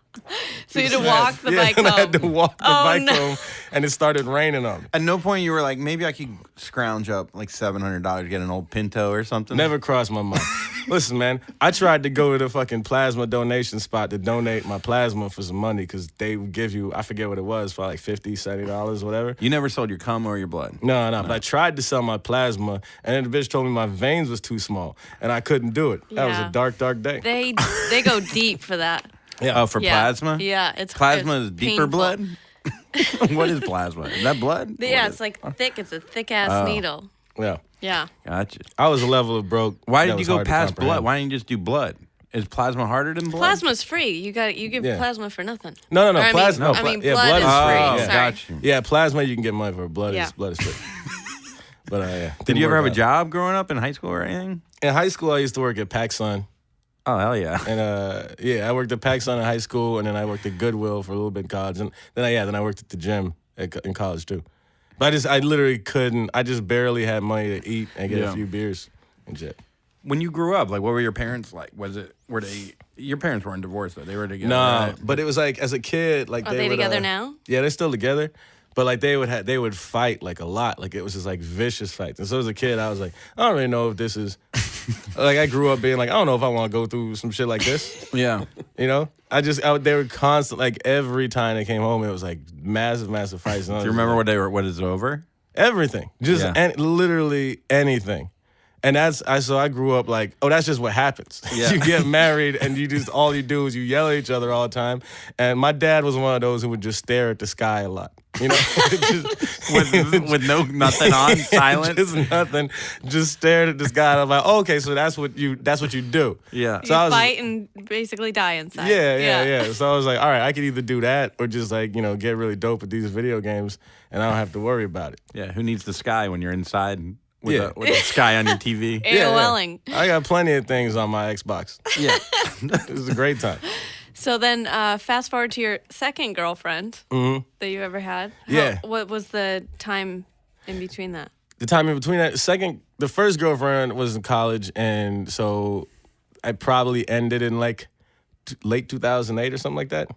So you had to walk the bike and home. I had to walk the Oh, bike no. home, and it started raining on me. At no point you were like, maybe I could scrounge up like $700 to get an old Pinto or something. Never crossed my mind. Listen, man, I tried to go to the fucking plasma donation spot to donate my plasma for some money because they would give you, I forget what it was, for like $50, $70, whatever. You never sold your cum or your blood. No, but I tried to sell my plasma, and then the bitch told me my veins was too small, and I couldn't do it. That was Yeah. a dark, dark day. They go deep for that. Oh, for Yeah. plasma? Yeah, it's Plasma it's is deeper painful. blood? What is plasma? Is that blood? Yeah, What it's is- like thick. It's a thick ass Oh. needle. Yeah. Yeah. Gotcha. I was a level of broke. Why that did you was go hard to past blood? comprehend. Why didn't you just do blood? Is plasma harder than blood? Plasma's free. You give Yeah. plasma for nothing. No, Or, I mean- plasma. I mean, yeah, blood is Oh, free. Yeah. Sorry. got you. Yeah, plasma you can get money for. Blood Yeah. is free. But yeah. Did you ever have a job? job growing up in high school or anything? In high school, I used to work at PacSun. Oh, hell yeah. And yeah, I worked at PacSun in high school, and then I worked at Goodwill for a little bit in college, and then I worked at the gym in college too. But I literally couldn't. I just barely had money to eat and get Yeah. a few beers and shit. When you grew up, like, what were your parents like? Were they, your parents weren't divorced though? They were together. No, right? but it was like as a kid, like Are they would, together now? Yeah, they're still together. But like they would fight like a lot. Like it was just like vicious fights. And so as a kid, I was like, I don't really know if this is like I grew up being like, I don't know if I want to go through some shit like this. Yeah. You know? They were constant, like every time they came home, it was like massive fights. Do you remember what is over? Everything. Just literally anything. And so I grew up like, oh, that's just what happens. Yeah. You get married and all you do is you yell at each other all the time. And my dad was one of those who would just stare at the sky a lot. You know? with nothing on, silent. Just nothing. Just stared at the sky. And I'm like, oh, okay, so that's what you do. Yeah. So You fight and basically die inside. Yeah. So I was like, all right, I could either do that or just like, get really dope at these video games and I don't have to worry about it. Yeah. Who needs the sky when you're inside with a sky on your TV? AOLing. I got plenty of things on my Xbox. Yeah. It was a great time. So then, fast forward to your second girlfriend that you ever had. What was the time in between that? The time in between that, the first girlfriend was in college, and so I probably ended in like late 2008 or something like that.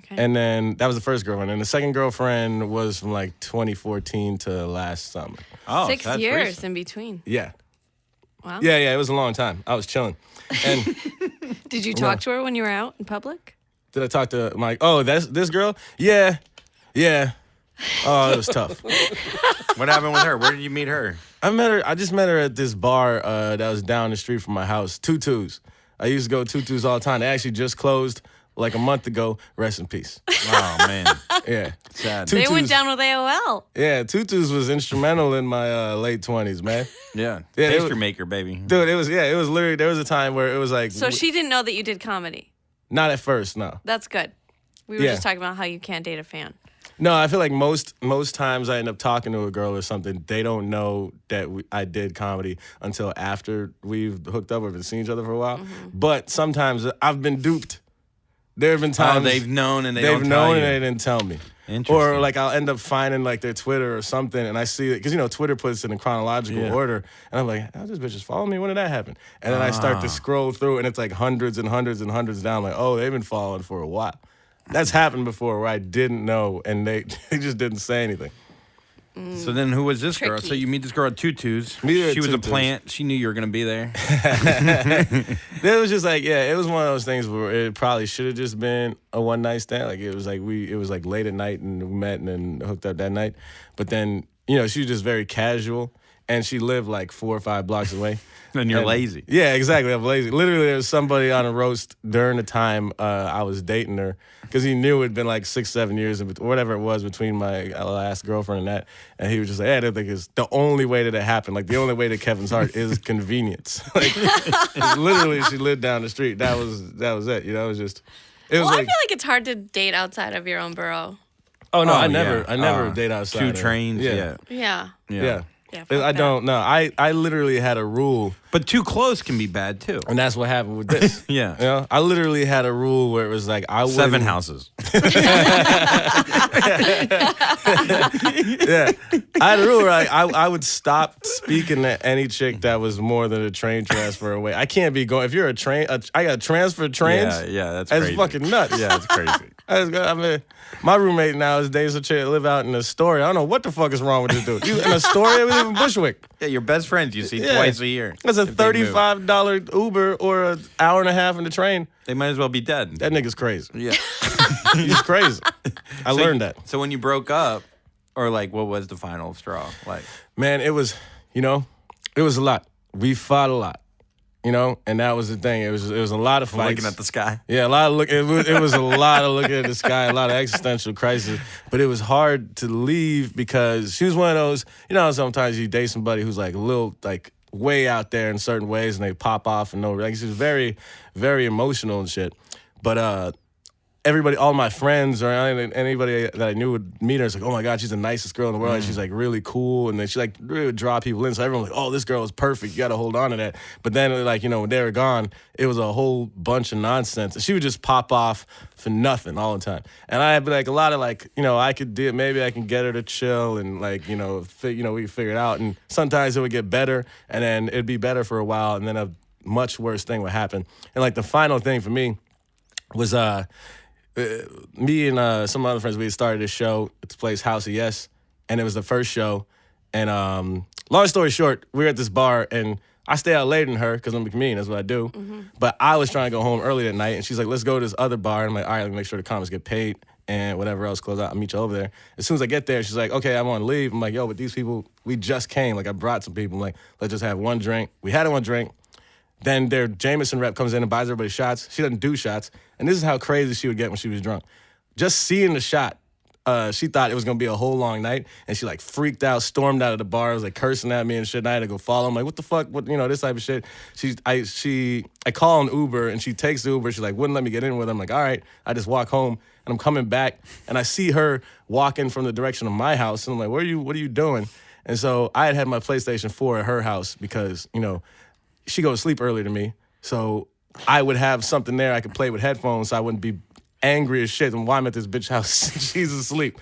Okay. And then that was the first girlfriend, and the second girlfriend was from like 2014 to last summer. Oh, 6 that's years recent. in between. Yeah. Wow. Yeah, it was a long time. I was chilling. And Did you talk to her when you were out in public? did I talk to Mike? Oh, that's this girl? Yeah. Oh, it was tough. What happened with her? Where did you meet her? I just met her at this bar that was down the street from my house, Tutus. I used to go to Tutus all the time. They actually just closed like a month ago. Rest in peace. Oh, man. Yeah. Sad. They Tutus. went down with AOL. Yeah, Tutus was instrumental in my late 20s, man. Yeah. Yeah, Pastry maker, baby. Dude, it was literally, there was a time where it was like, So she didn't know that you did comedy. not at first, no. That's good. We were Yeah. just talking about how you can't date a fan. No, I feel like most times I end up talking to a girl or something, they don't know that I did comedy until after we've hooked up or been seeing each other for a while. Mm-hmm. But sometimes I've been duped. There have been times they've known and they've don't known tell and you. they didn't tell me. Interesting. Or like I'll end up finding like their Twitter or something, and I see it because Twitter puts it in chronological Yeah. order, and I'm like, "How this bitch just follow me? When did that happen?" And then I start to scroll through, and it's like hundreds and hundreds and hundreds down. Like, oh, they've been following for a while. That's happened before where I didn't know, and they just didn't say anything. So then who was this girl? Tricky. So you meet this girl at Tutus. Meet her at She was a Tutus. plant. She knew you were going to be there. It was just like, it was one of those things where it probably should have just been a one night stand. Like it was like late at night and we met and then hooked up that night. But then, she was just very casual and she lived like 4 or 5 blocks away. And you're lazy. Yeah, exactly. I'm lazy. Literally, there was somebody on a roast during the time I was dating her because he knew it'd been like 6, 7 years or whatever it was between my last girlfriend and that. And he was just like, I don't think it's the only way that it happened. Like the only way to Kevin's heart is convenience. Like literally, she lived down the street. That was it. It was just. It was Well, I like, feel like it's hard to date outside of your own borough. oh no, Oh, I never yeah. date outside. 2 of- trains. Yeah. Yeah. Yeah. Yeah, fuck I that. don't know. I literally had a rule. But too close can be bad too. And that's what happened with this. Yeah. I literally had a rule where it was like I 7 wouldn't- houses. Yeah, I had a rule where I would stop speaking to any chick that was more than a train transfer away. I can't be going. If you're I got transferred trains. Yeah, that's That's crazy. fucking nuts. Yeah, it's crazy. I mean, my roommate nowadays a chick that live out in Astoria. I don't know what the fuck is wrong with this dude. He's in Astoria, we live in Bushwick. Yeah, your best friends you see Yeah. twice a year. That's a if they move. $35 Uber or an hour and a half in the train. They might as well be dead. That nigga's crazy. Yeah. He's crazy. I learned that. So when you broke up, or like, what was the final straw? Like, Man, it was a lot. We fought a lot, and that was the thing. It was a lot of fights. looking at the sky. Yeah, a lot of look. It was a lot of looking at the sky, a lot of existential crisis. But it was hard to leave because she was one of those. Sometimes you date somebody who's like a little like way out there in certain ways, and they pop off and like she was very, very emotional and shit. But everybody, all my friends or anybody that I knew would meet her. It's like, oh my God, she's the nicest girl in the world. And she's like really cool. And then she like really would draw people in. So everyone was like, oh, this girl is perfect. You got to hold on to that. But then like, when they were gone, it was a whole bunch of nonsense. And she would just pop off for nothing all the time. And I had like a lot of like, I could do it. Maybe I can get her to chill and like, we could figure it out. And sometimes it would get better and then it'd be better for a while. And then a much worse thing would happen. And like the final thing for me was, me and some other friends, we had started a show at this place, House of Yes, and it was the first show. And long story short, we were at this bar, and I stay out later than her because I'm a comedian. That's what I do. But I was trying to go home early that night, and she's like, let's go to this other bar. And I'm like, all right, let me make sure the comics get paid and whatever else close out. I'll meet you over there. As soon as I get there, she's like, okay, I want to leave. I'm like, yo, but these people, we just came. Like, I brought some people. I'm like, let's just have one drink. We had one drink. Then their Jameson rep comes in and buys everybody shots. She doesn't do shots. And this is how crazy she would get when she was drunk. Just seeing the shot, she thought it was going to be a whole long night. And she, like, freaked out, stormed out of the bar, was, like, cursing at me and shit. And I had to go follow. I'm like, what the fuck? What, this type of shit. I call an Uber, and she takes the Uber. She's like, wouldn't let me get in with her. I'm like, all right. I just walk home, and I'm coming back, and I see her walking from the direction of my house. And I'm like, what are you doing? And so I had my PlayStation 4 at her house because, she goes to sleep earlier than me. So I would have something there I could play with headphones so I wouldn't be angry as shit and why I'm at this bitch house. She's asleep.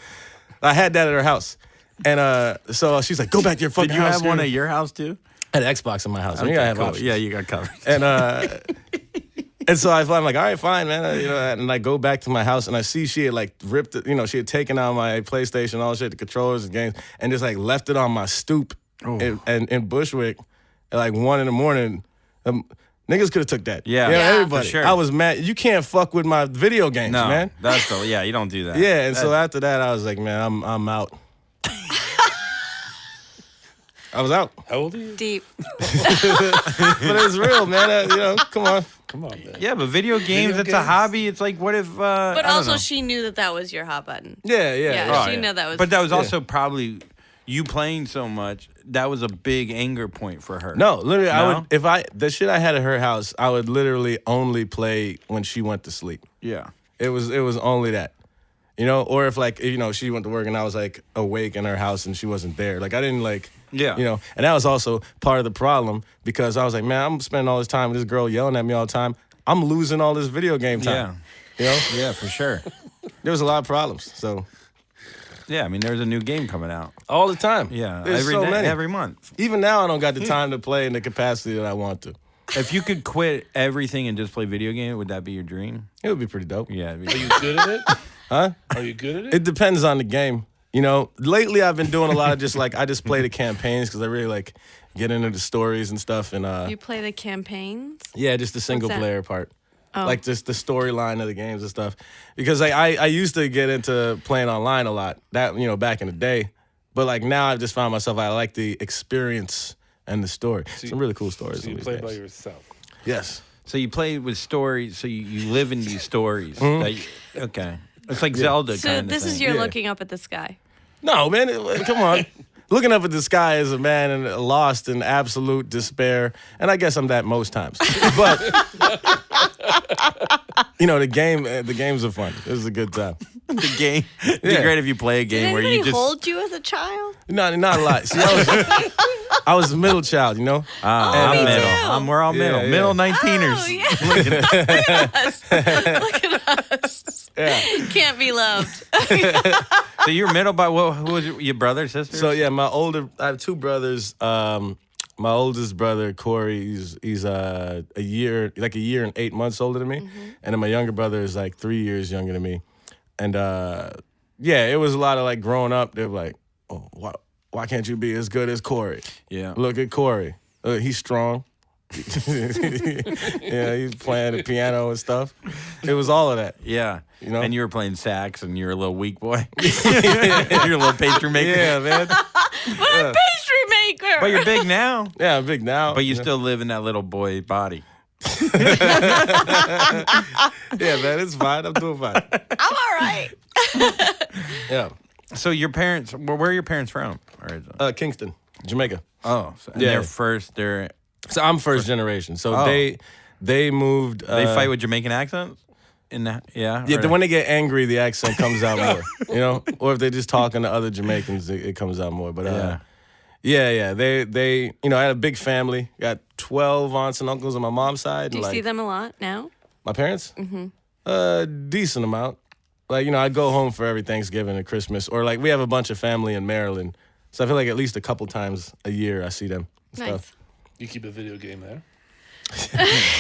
I had that at her house. And so she's like, go back to your fucking Did you house. have one at your house too? I had an Xbox in my house. Okay, I have cool. options. Yeah, you got covered. And so I'm like, all right, fine, man. And I go back to my house and I see she had like ripped it, she had taken out my PlayStation, all shit, the controllers and games, and just like left it on my stoop in Bushwick at like 1 a.m. Niggas could have took that. Yeah. Everybody. For sure. I was mad. You can't fuck with my video games, No, man. you don't do that. Yeah, and so after that, I was like, man, I'm out. I was out. How old are you? Deep. But it's real, man. Come on. Come on, man. Yeah, but video games, it's a games? hobby. It's like, what if... But also, she knew that was your hot button. Yeah. Yeah, she knew that was. But that was also probably you playing so much. That was a big anger point for her. No, literally, No? the shit I had at her house, I would literally only play when she went to sleep. Yeah. It was only that. Or if she went to work and I was like awake in her house and she wasn't there. Like I didn't like, and that was also part of the problem because I was like, man, I'm spending all this time with this girl yelling at me all the time. I'm losing all this video game time. Yeah. Yeah, for sure. There was a lot of problems. So Yeah, I mean, there's a new game coming out. all the time. Yeah, There's so many. every month. Even now, I don't got the time to play in the capacity that I want to. If you could quit everything and just play video games, would that be your dream? It would be pretty dope. Yeah. Are you good at it? Huh? Are you good at it? It depends on the game. Lately I've been doing a lot of just like I just play the campaigns because I really like get into the stories and stuff. And You play the campaigns? yeah, just the single that? player part. Oh. Like just the storyline of the games and stuff. Because I used to get into playing online a lot. That back in the day. But like now I've just found myself I like the experience and the story. Some really cool stories. So in you these play games. by yourself. Yes. So you play with stories, so you live in these stories. Mm-hmm. Okay. It's like Zelda So kind of this thing. is your Yeah. looking up at the sky. No, man, come on. Looking up at the sky is a man lost in absolute despair, and I guess I'm that most times. But the games are fun. It was a good time. the game. It'd be Yeah. great if you play a Did game where you anybody just... hold you as a child? Not a lot. See, I was a middle child, me I'm middle. too. We're all middle. yeah. Middle 19ers. Oh, yeah. Look at us. Look at us. Yeah. Can't be loved. So you're middle by what? Who was your brother, sister? So yeah, I have two brothers. My oldest brother Corey, he's a year and 8 months older than me, and then my younger brother is like 3 years younger than me, and it was a lot of like growing up. They were like, oh, why can't you be as good as Corey? Yeah. Look at Corey. He's strong. Yeah, he's playing the piano and stuff. It was all of that. Yeah. know? And you were playing sax and you're a little weak boy. You're a little pastry maker. Yeah, man. But a pastry maker. But you're big now. Yeah, I'm big now. But you still live in that little boy body. Yeah, man, it's fine. I'm doing fine. I'm all right. Yeah. So your parents, where are your parents from? Or Kingston, Jamaica. oh, so, and Yeah. they're So I'm first generation. So Oh. they moved. they fight with Jamaican accents? In that, yeah? Yeah, Or- when they get angry, the accent comes out more. Or if they're just talking to other Jamaicans, it comes out more. But yeah. They I had a big family. Got 12 aunts and uncles on my mom's side. Do you see them a lot now? My parents? Mm-hmm. Decent amount. Like, I'd go home for every Thanksgiving and Christmas. Or, like, we have a bunch of family in Maryland. So I feel like at least a couple times a year I see them. and Nice. stuff. You keep a video game there?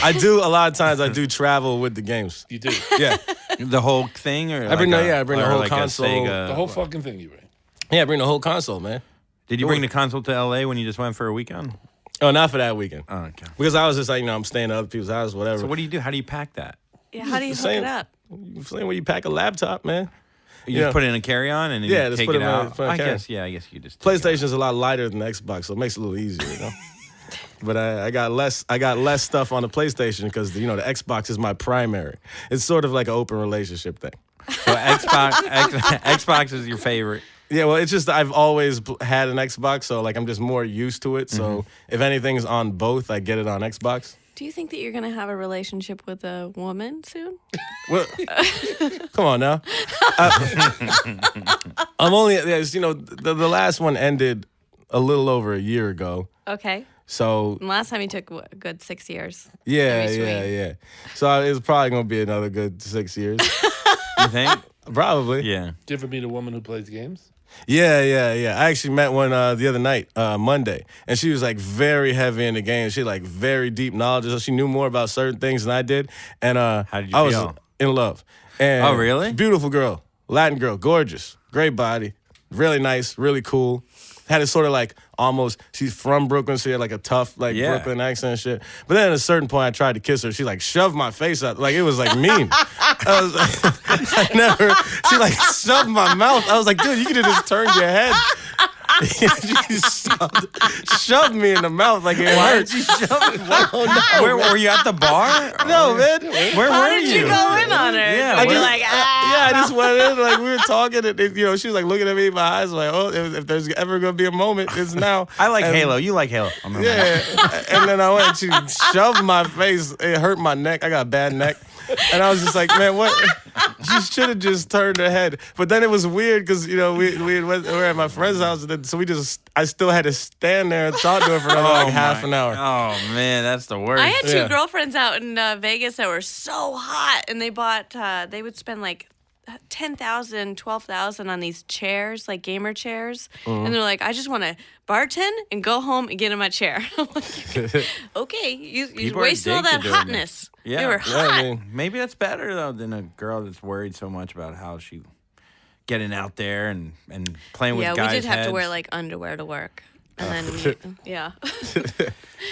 I do a lot of times. I do travel with the games. You do. Yeah, The whole thing, or I bring I bring the or whole like a console. Sega- The whole fucking thing you bring. Yeah, I bring the whole console, man. Did you bring the console to LA when you just went for a weekend? Oh, not for that weekend. Oh, okay. Because I was just like, I'm staying at other people's houses, whatever. So what do you do? How do you pack that? Yeah, how do you hook Same. it up? Same way you pack a laptop, man. You just put it in a carry-on and then Yeah, you just take put it it in a- out. put it in a I carry-on. guess. Yeah, I guess you just. take it out. PlayStation's a lot lighter than the Xbox, so it makes it a little easier, But I got less stuff on the PlayStation because the Xbox is my primary. It's sort of like an open relationship thing. So Xbox is your favorite. Yeah, well, it's just I've always had an Xbox, so like I'm just more used to it. So if anything's on both, I get it on Xbox. Do you think that you're gonna have a relationship with a woman soon? Well, come on now. I'm only the last one ended a little over a year ago. Okay. So And last time you took a good 6 years. yeah, Very yeah, sweet. yeah. So it's probably gonna be another good 6 years, You think? probably. Yeah. Do you ever meet a woman who plays games? Yeah. I actually met one the other night, Monday, and she was like very heavy in the game. She like very deep knowledge, so she knew more about certain things than I did. And How did you I was feel? in love. And Oh, really? Beautiful girl, Latin girl, gorgeous, great body, really nice, really cool. Had a sort of like almost, she's from Brooklyn, so she had like a tough like Yeah. Brooklyn accent and shit. But then at a certain point, I tried to kiss her. She like shoved my face out, like it was like mean. I was she like shoved my mouth. I was like, dude, you could have just turned your head. She shoved me in the mouth like it Why hurt. did you shove it? Where were you at the bar? No, man. Where How were did you go in on her? Yeah, Were you where- like, I just went in, like, we were talking, and, she was, like, looking at me in my eyes, like, oh, if there's ever going to be a moment, it's now. I like And- Halo. You like Halo. Yeah. And then I went, she shoved my face. It hurt my neck. I got a bad neck. And I was just like, man, what? She should have just turned her head. But then it was weird because, we were at my friend's house, and then, so I still had to stand there and talk to her for another, like, half an hour. Oh, man, that's the worst. I had two Yeah. girlfriends out in Vegas that were so hot, and they bought, they would spend like 10,000, 12,000 on these chairs, like gamer chairs. And they're like, I just want to bartend and go home and get in my chair. I'm like, okay, you People are wasted all that addicted to doing hotness. Yeah. They were Yeah, hot. I mean, Maybe that's better, though, than a girl that's worried so much about how she getting out there and playing with Yeah, guys' we did have to heads. wear like underwear to work. And then, yeah.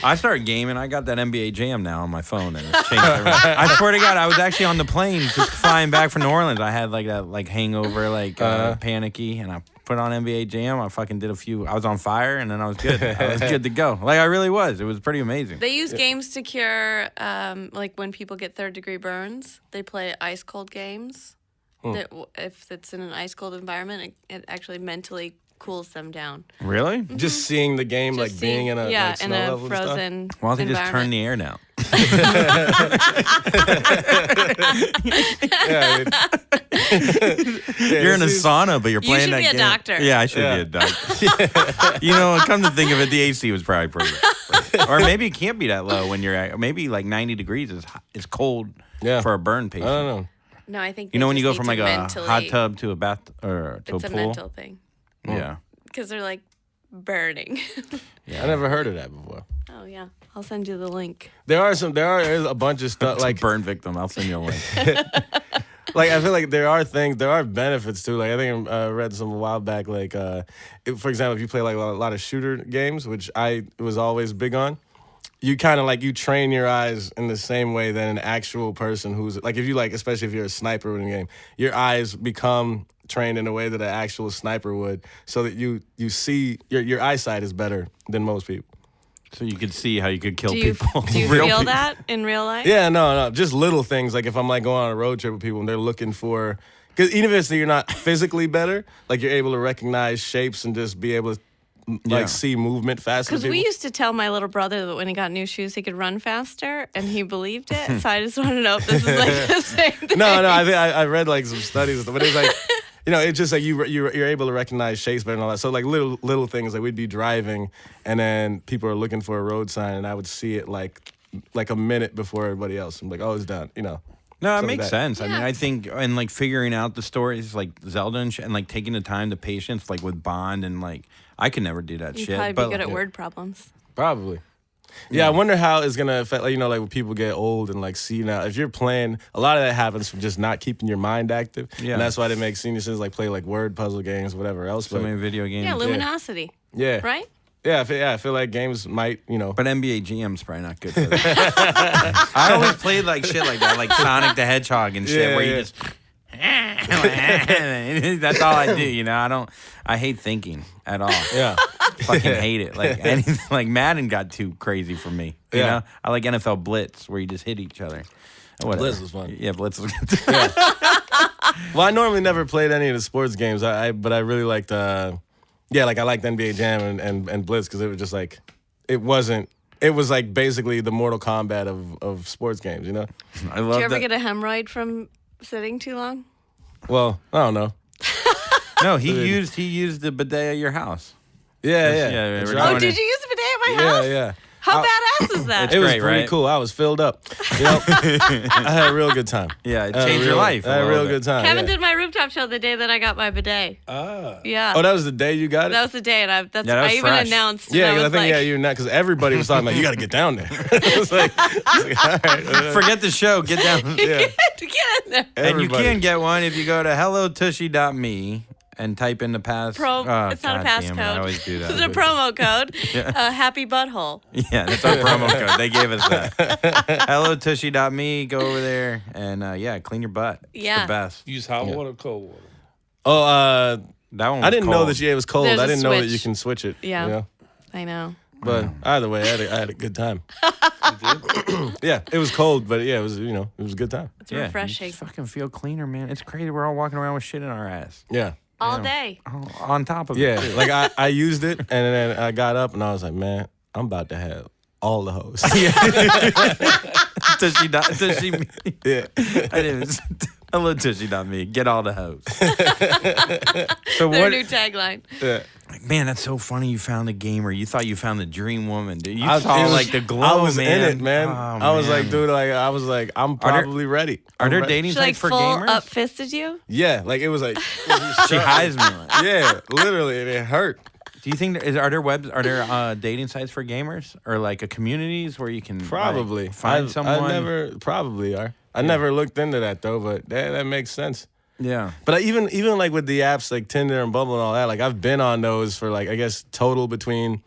I started gaming. I got that NBA Jam now on my phone, and it's changed everything. I swear to God, I was actually on the plane just flying back from New Orleans. I had like that like hangover, like panicky, and I put on NBA Jam. I fucking did a few. I was on fire, and then I was good. I was good to go. Like I really was. It was pretty amazing. They use games to cure, like when people get third-degree burns, they play ice cold games. That if it's in an ice cold environment, it actually mentally cools them down. Really? just seeing the game, like Just being in a yeah, like, in snow a level and stuff. frozen Why don't they just turn environment. the air down? Yeah, You're in a this is- sauna, but you're You playing should that be a game. doctor. Yeah, I should Yeah. be a doctor. Come to think of it, the AC was probably pretty. Or maybe it can't be that low when you're at. Maybe like 90 degrees is cold Yeah. for a burn I patient. don't know. No, I think You know they when you go just from need like to a mentally- hot tub to a bath or to It's a a pool? mental thing Yeah. because they're like burning. I never heard of that before. Oh yeah, I'll send you the link. There is a bunch of stuff Like like burn victim. I'll send you a link. like I feel like there are benefits too. Like I think I read some a while back. Like for example, if you play like a lot of shooter games, which I was always big on, you kind of like you train your eyes in the same way that an actual person who's like if you like, especially if you're a sniper in a game, your eyes become trained in a way that an actual sniper would, so that you see your eyesight is better than most people. So you could see how you could kill Do you people. do you Real feel people. that in real life? Yeah, no, just little things. Like if I'm like going on a road trip with people and they're looking for, because even if you're not physically better, like you're able to recognize shapes and just be able to like Yeah. see movement faster. than Because we people. used to tell my little brother that when he got new shoes, he could run faster, and he believed it. So I just want to know if this is like the same thing. No, I think I read like some studies, but it's like, it's just like you're able to recognize shapes better and all that. So like little things, like we'd be driving and then people are looking for a road sign and I would see it like a minute before everybody else. I'm like, oh, it's done, No, it Something makes like that. sense. I mean, I think, and like figuring out the stories like Zelda and like taking the time, the patience, like with Bond, and like I could never do that You'd shit. probably but be good at like, word problems. Probably. Yeah, I wonder how it's gonna affect, like, like when people get old and like senile. If you're playing, a lot of that happens from just not keeping your mind active. Yeah. And that's why they make senior citizens like play like word puzzle games, whatever else. So many video games. Yeah, luminosity. Yeah. Right? Yeah, I feel like games might, But NBA Jam's probably not good for that. I always played like shit like that, like Sonic the Hedgehog and shit, Yeah, where you yeah. just. That's all I do, I hate thinking at all. Yeah. Fucking hate it. Like anything, like Madden got too crazy for me. You Yeah. know, I like NFL Blitz where you just hit each other. Whatever. Blitz was fun. Yeah, Blitz was good. Well, I normally never played any of the sports games, but I really liked, I liked NBA Jam and Blitz because it was just like, it was like basically the Mortal Kombat of sports games, I love Did you ever that. get a hemorrhoid from sitting too long? Well, I don't know. No, he used the bidet at your house. Yeah, Yeah, That's we're right. Oh, Going did in. you use a bidet at my Yeah, house? yeah. How badass is that? It was great, pretty right? cool. I was filled up. I had a real good time. Yeah, it I had a changed your real- life. I had a little real bit. good time. Kevin yeah. did my rooftop show the day that I got my bidet. Ah. Yeah. Oh, that was the day you got it? That was the day, and that was I even fresh. announced. Yeah, and I because I was think, like, you're not, because everybody was talking about, you got to get down there. It's like, all right. Forget the show. Get down. Yeah. get in there. And you Everybody. can get one if you go to hellotushy.me and type in the pass. It's not a God damn it, I passcode. always do that. It's a promo code. Happy butthole. Yeah, that's our promo code. They gave us that. hellotushy.me. Go over there and clean your butt. It's Yeah. the best. Use hot water, cold water. Oh, That one. I Was didn't know cold. that it was cold. There's I a didn't know that switch. you can switch it. Yeah. I know. But either way, I had a good time. You did? Yeah, it was cold, but yeah, it was, it was a good time. It's Yeah, refreshing. You just fucking feel cleaner, man. It's crazy. We're all walking around with shit in our ass. Yeah. All day. On top of Yeah, it. like I used it, and then I got up, and I was like, man, I'm about to have all the hoes. Tushy. Yeah. I didn't. Hello, Tushy.me. Get all the hoes. So Their what? new tagline. Yeah. Man, that's so funny. You found a gamer. You thought you found the dream woman, dude. You It saw was- like the glow, I was man. in it, man. Oh, I was like, man. dude, I'm Are there- probably ready. Are there I'm ready. dating She like sites for full gamers? up fisted you? Yeah, like it was like, She hides me. Like. yeah, literally, and it hurt. Do you think are there dating sites for gamers or like a communities where you can like, Probably find someone? I never probably are. I never looked into that though, but that makes sense. Yeah. But even like with the apps like Tinder and Bumble and all that, like I've been on those for like I guess total between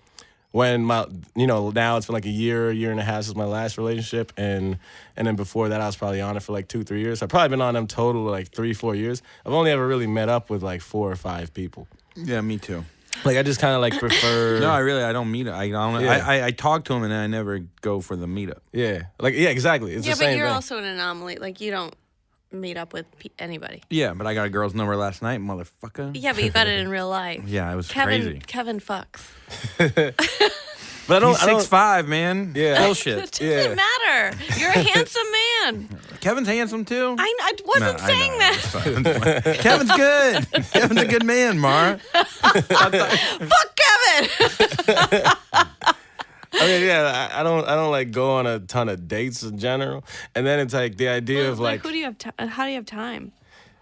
when my now it's been like a year and a half since my last relationship, and then before that I was probably on it for like 2-3 years. I've probably been on them total like 3-4 years. I've only ever really met up with like 4 or 5 people. Yeah, me too. Like I just kind of like prefer. No, I don't meet. I don't. Yeah. I talk to him and then I never go for the meetup. Yeah, exactly. It's Yeah, the but same you're thing. also an anomaly. Like, you don't meet up with anybody. Yeah, but I got a girl's number last night, motherfucker. Yeah, but you got it in real life. Yeah, it was Kevin, crazy. Kevin fucks. But He's 6'5", man. Yeah. Bullshit. It doesn't matter. You're a handsome man. Kevin's handsome too. I wasn't No, I saying know. that. It's fine, it's fine. Kevin's good. Kevin's a good man, Mara. Fuck Kevin. I mean, yeah, I don't like go on a ton of dates in general, and then it's like the idea of like who do you have? How do you have time?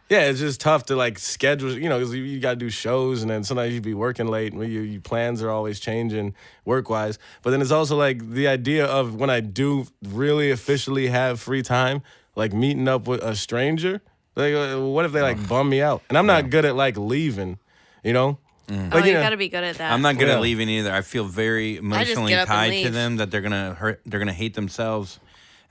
yeah, it's just tough to like schedule, because you got to do shows, and then sometimes you be working late, and your plans are always changing work-wise. But then it's also like the idea of when I do really officially have free time, like meeting up with a stranger, like what if they like bum me out? And I'm not good at like leaving, Like, Oh, you you know, got to be good at that. I'm not good Yeah. at leaving either. I feel very emotionally get up and tied to leave. them that they're gonna hurt. They're gonna hate themselves,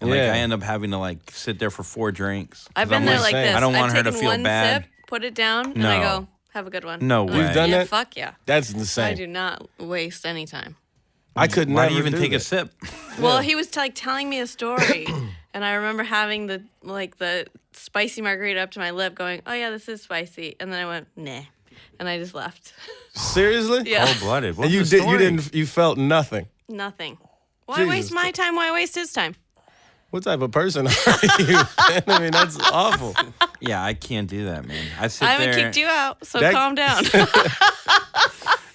and like Yeah. I end up having to like sit there for 4 drinks. I've 'Cause been I'm there like saying, this. I don't want I've her to taken feel one bad. Sip, put it down, and I No. go, have a good one. No And way. I'm You've done yeah, that? fuck yeah. that's I insane. do not waste any time. I could Why never do you even take that. a sip? Well, he was like telling me a story, and I remember having the spicy margarita up to my lip, going, "Oh yeah, this is spicy," and then I went, "Nah," and I just left. Seriously? Yeah, Cold blooded. And you felt nothing. nothing. Why Jesus waste my time? Why waste his time? What type of person are you? I mean, that's awful. Yeah, I can't do that, man. I sit I haven't there. kicked you out, so That- calm down.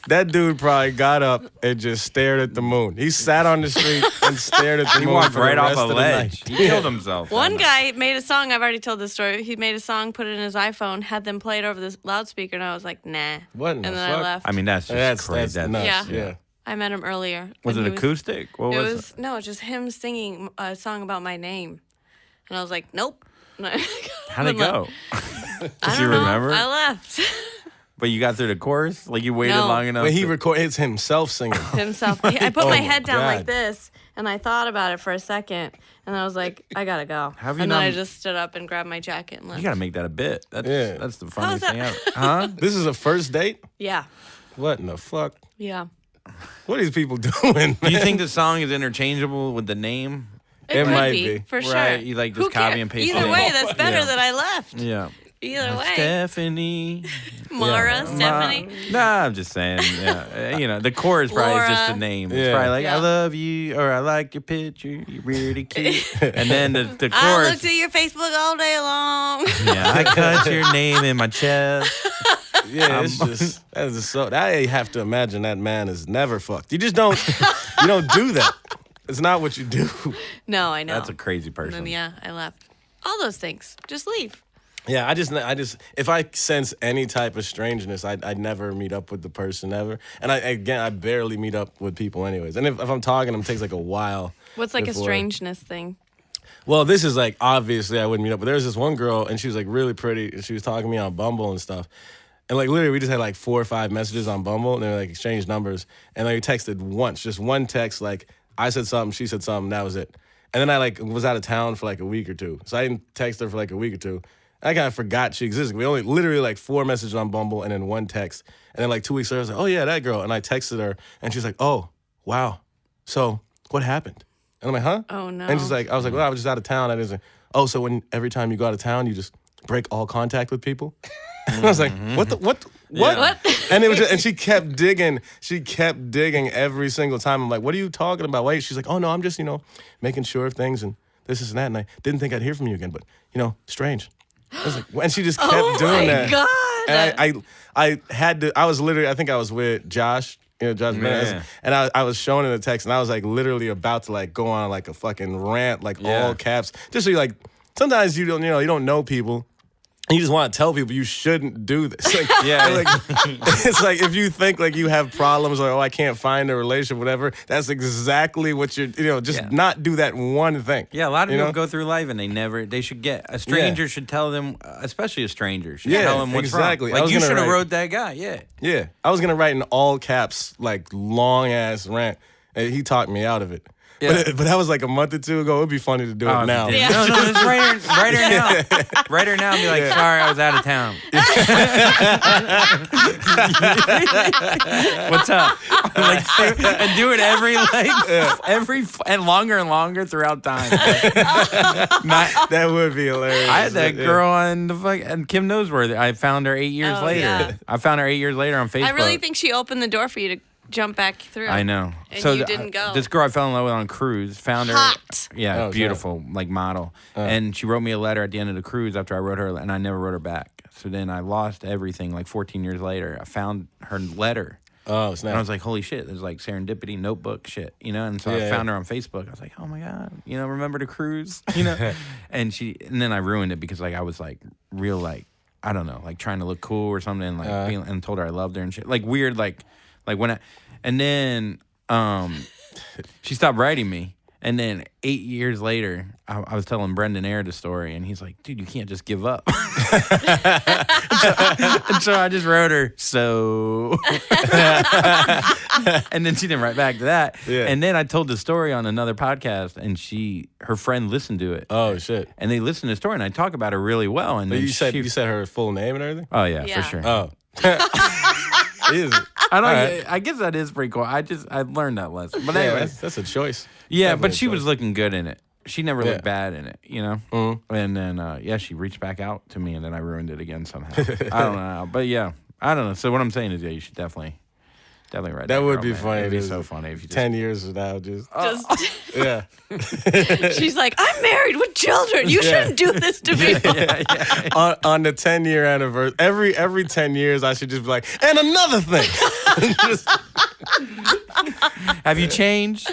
That dude probably got up and just stared at the moon. He sat on the street and stared at the He moon walked for right the off rest a of the ledge. night. He killed himself. One that guy made a song. I've already told this story. He made a song, put it in his iPhone, had them play it over the loudspeaker, and I was like, nah. What in and the then fuck? I left. I mean, that's just That's crazy. nuts. Yeah. Yeah. I met him earlier. Was when it he acoustic? What It was was no, just him singing a song about my name, and I was like, nope. How'd it go? I Does he don't know. remember? I left. But you got through the chorus? Like you waited No. long enough? When he to- it's himself singing. Himself. I put my my head down God. like this, and I thought about it for a second, and I was like, I gotta go. Have you and then not- I just stood up and grabbed my jacket and left. You got to make that a bit. That's Yeah. that's the funniest that? thing ever. Huh? This is a first date? Yeah. What in the fuck? Yeah. What are these people doing, man? Do you think the song is interchangeable with the name? It could might be, be. for sure. Right, you, like, just Who copy cares? and paste Either it. way, that's better Yeah. that I left. Yeah. Either way. Stephanie. Mara, Stephanie. Nah, I'm just saying. Yeah, you know, the chorus probably is just Laura. a name. It's Yeah. probably like Yeah. I love you or I like your picture. You're really cute. And then the I chorus. looked at your Facebook all day long. Yeah, I cut your name in my chest. Yeah, it's just that's just so. I have to imagine that man is never fucked. You just don't. You don't do that. It's not what you do. No, I know. That's a crazy And person. then, yeah, I left. All those things. Just leave. Yeah, I just, if I sense any type of strangeness, I'd never meet up with the person ever. And I barely meet up with people anyways. And if I'm talking to them, it takes like a while. What's like before- a strangeness thing? Well, this is like, obviously I wouldn't meet up, but there was this one girl and she was like really pretty and she was talking to me on Bumble and stuff. And like literally we just had like 4 or 5 messages on Bumble and then like exchanged numbers. And like we texted once, just one text, like I said something, she said something, that was it. And then I like was out of town for like a week or two. So I didn't text her for like a week or two. I kind of forgot she existed. We only literally like 4 messages on Bumble and then one text. And then like 2 weeks later, I was like, oh yeah, that girl. And I texted her and she's like, oh, wow. So what happened? And I'm like, huh? Oh, no. And she's like, I was like, well, I was just out of town. I was like, oh, so every time you go out of town, you just break all contact with people? And I was like, what? Yeah. What? And it was and she kept digging. She kept digging every single time. I'm like, what are you talking about? Wait, she's like, oh no, I'm just, making sure of things and this and that. And I didn't think I'd hear from you again, but strange. I was like, and she just kept Oh doing my that. God. And I had to. I was literally. I think I was with Josh. Josh Bennett. Yeah. And I was showing in the text, and I was like literally about to like go on like a fucking rant, like Yeah. all caps, just so you like. Sometimes you don't know people. And you just want to tell people you shouldn't do this. Like, Yeah. like, it's like if you think like you have problems or I can't find a relationship, whatever. That's exactly what you're. Just Yeah. not do that one thing. Yeah, a lot of You people know? go through life and they should get a stranger should tell them, especially a stranger should Yeah, tell them what's exactly. I wrong. Like was you gonna should have write- wrote that guy. Yeah. Yeah, I was gonna write in all caps like long ass rant, and he talked me out of it. Yeah. But that was like a month or two ago. It'd be funny to do it now. Yeah. No, just write her now. Write her now and be like, sorry, I was out of town. What's up? And do it and longer throughout time. That would be hilarious. I had that Yeah. girl on the and Kim Noseworthy. I found her 8 years Oh, later. yeah. I found her 8 years later on Facebook. I really think she opened the door for you to jump back through. I know. And so you didn't go. This girl I fell in love with on a cruise, found her. Hot. Yeah, Oh, beautiful, like model. And she wrote me a letter at the end of the cruise after I wrote her, and I never wrote her back. So then I lost everything. Like 14 years later, I found her letter. Oh snap! And I was like, holy shit, there's like serendipity, notebook shit, And so I Yeah, found her on Facebook. I was like, oh my God, remember the cruise, and then I ruined it because like I was like real, like, I don't know, like trying to look cool or something, and like and told her I loved her and shit. Like weird, like when and then she stopped writing me. And then 8 years later, I was telling Brendan Ayer the story, and he's like, dude, you can't just give up. and so I just wrote her, so. And then she didn't write back to that. Yeah. And then I told the story on another podcast, and her friend listened to it. Oh shit! And they listened to the story, and I talk about her really well. And But then you said her full name and everything. oh, yeah, Yeah. for sure. Oh, is it? I don't. Alright. I guess that is pretty cool. I learned that lesson. But Yeah, anyway, that's a choice. yeah, Definitely but a she was choice. looking good in it. She never Yeah. looked bad in it, And then, she reached back out to me, and then I ruined it again somehow. I don't know, but yeah, I don't know. So what I'm saying is, yeah, you should definitely write That would girl, be man. funny. It'd be It is so funny if you just 10 years from now, just yeah. She's like, I'm married with children. You shouldn't do this to me. on the 10-year anniversary, every 10 years, I should just be like, and another thing. Just- Have you changed?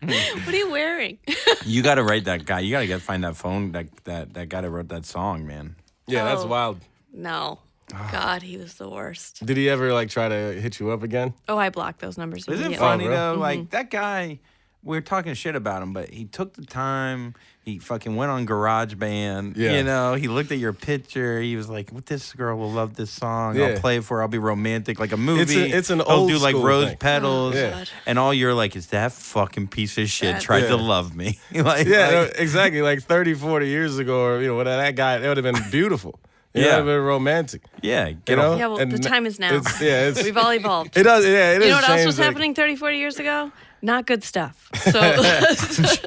What are you wearing? You got to write that guy. You got to find that phone that guy that wrote that song, man. yeah, that's Oh. wild. No. God, he was the worst. Did he ever like try to hit you up again? Oh, I blocked those numbers. Is it immediately. funny really? though? Like that guy, we were talking shit about him, but he took the time. He fucking went on GarageBand. Yeah. You know, he looked at your picture. He was like, "This girl will love this song. Yeah. I'll play it for her. I'll be romantic, like a movie. It's an I'll old do like school rose thing. petals." Oh, Yeah. God. And all you're like is that fucking piece of shit That's- tried to Yeah. love me. like, Yeah, like- exactly. Like 30, 40 years ago, or that guy, it would have been beautiful. It Yeah. would have been romantic. yeah. You Get know? off. Yeah, well, And the time is now. It's We've all evolved. it does. Yeah, it You is. know what else was changed, like- happening 30, 40 years ago? Not good stuff. So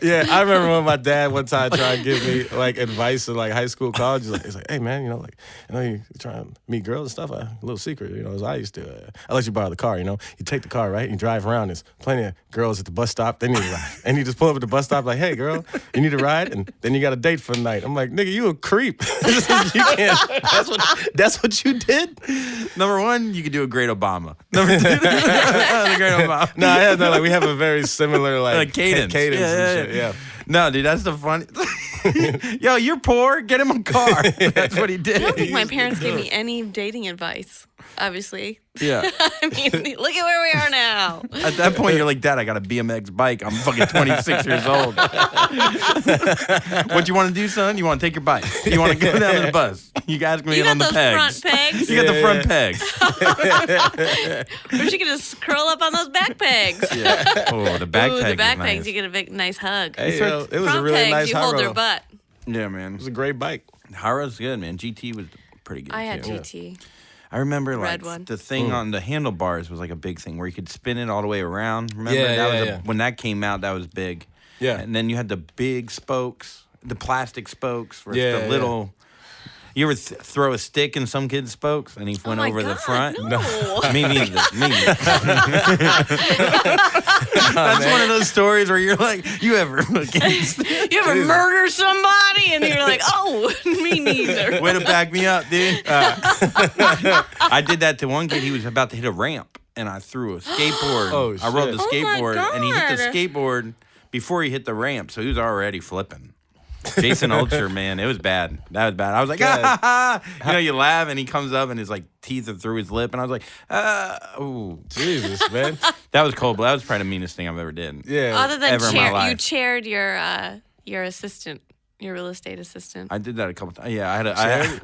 Yeah, I remember when my dad one time tried to give me like advice in like high school, college. He's like, "Hey man, you're trying to meet girls and stuff. A little secret, as I used to. I let you borrow the car. You take the car, right? And you drive around. There's plenty of girls at the bus stop. They need a ride, and you just pull up at the bus stop like, "Hey girl, you need a ride?" And then you got a date for the night. I'm like, "Nigga, you a creep. You can't. That's what you did." Number one, you could do a great Obama. Number two, the great Obama. No, I had no. Like we have a very similar like cadence. cadence Yeah, and shit. Yeah. No, dude, that's the funny. Yo, you're poor. Get him a car. That's what he did. I don't think my parents gave me any dating advice. Obviously, Yeah. I mean, look at where we are now. At that point, you're like, Dad, I got a BMX bike. I'm fucking 26 years old. What you want to do, son? You want to take your bike? You want to go down to the bus? You guys can You get got on the those pegs. front pegs, You got the Yeah, front yeah. pegs. or she could just curl up on those back pegs. Yeah. Oh, the back Ooh, peg the back is nice. pegs, you get a big, nice hug. Hey, Front- it was a Front really pegs, nice you high hold road. their butt. Yeah, man. It was a great bike. Hara's good, man. GT was pretty good. I had too. GT. I remember Red like one. the thing on the handlebars was like a big thing where you could spin it all the way around. Remember Yeah, that was yeah. when that came out, that was big. Yeah. And then you had the big spokes, the plastic spokes for Yeah, the little. You ever throw a stick in some kid's spokes and he Oh went my over the God, front? No. Me neither. Me neither. That's one of those stories where you're like, you ever You ever murder somebody and you're like, oh, me neither. way to back me up, dude. I did that to one kid. He was about to hit a ramp, and I threw a skateboard. Oh, I rode the shit. Oh, my skateboard, and he hit the God. skateboard before he hit the ramp, so he was already flipping. Jason Ulcher, man, it was bad. That was bad. I was like, God. ah, ha, ha. You laugh, and he comes up, and his like teeth are through his lip, and I was like, ooh, Jesus, man. that was cold. But that was probably the meanest thing I've ever did. Yeah. Other than Ever in my you life. chaired your assistant, your real estate assistant. I did that a couple times. Yeah, I had.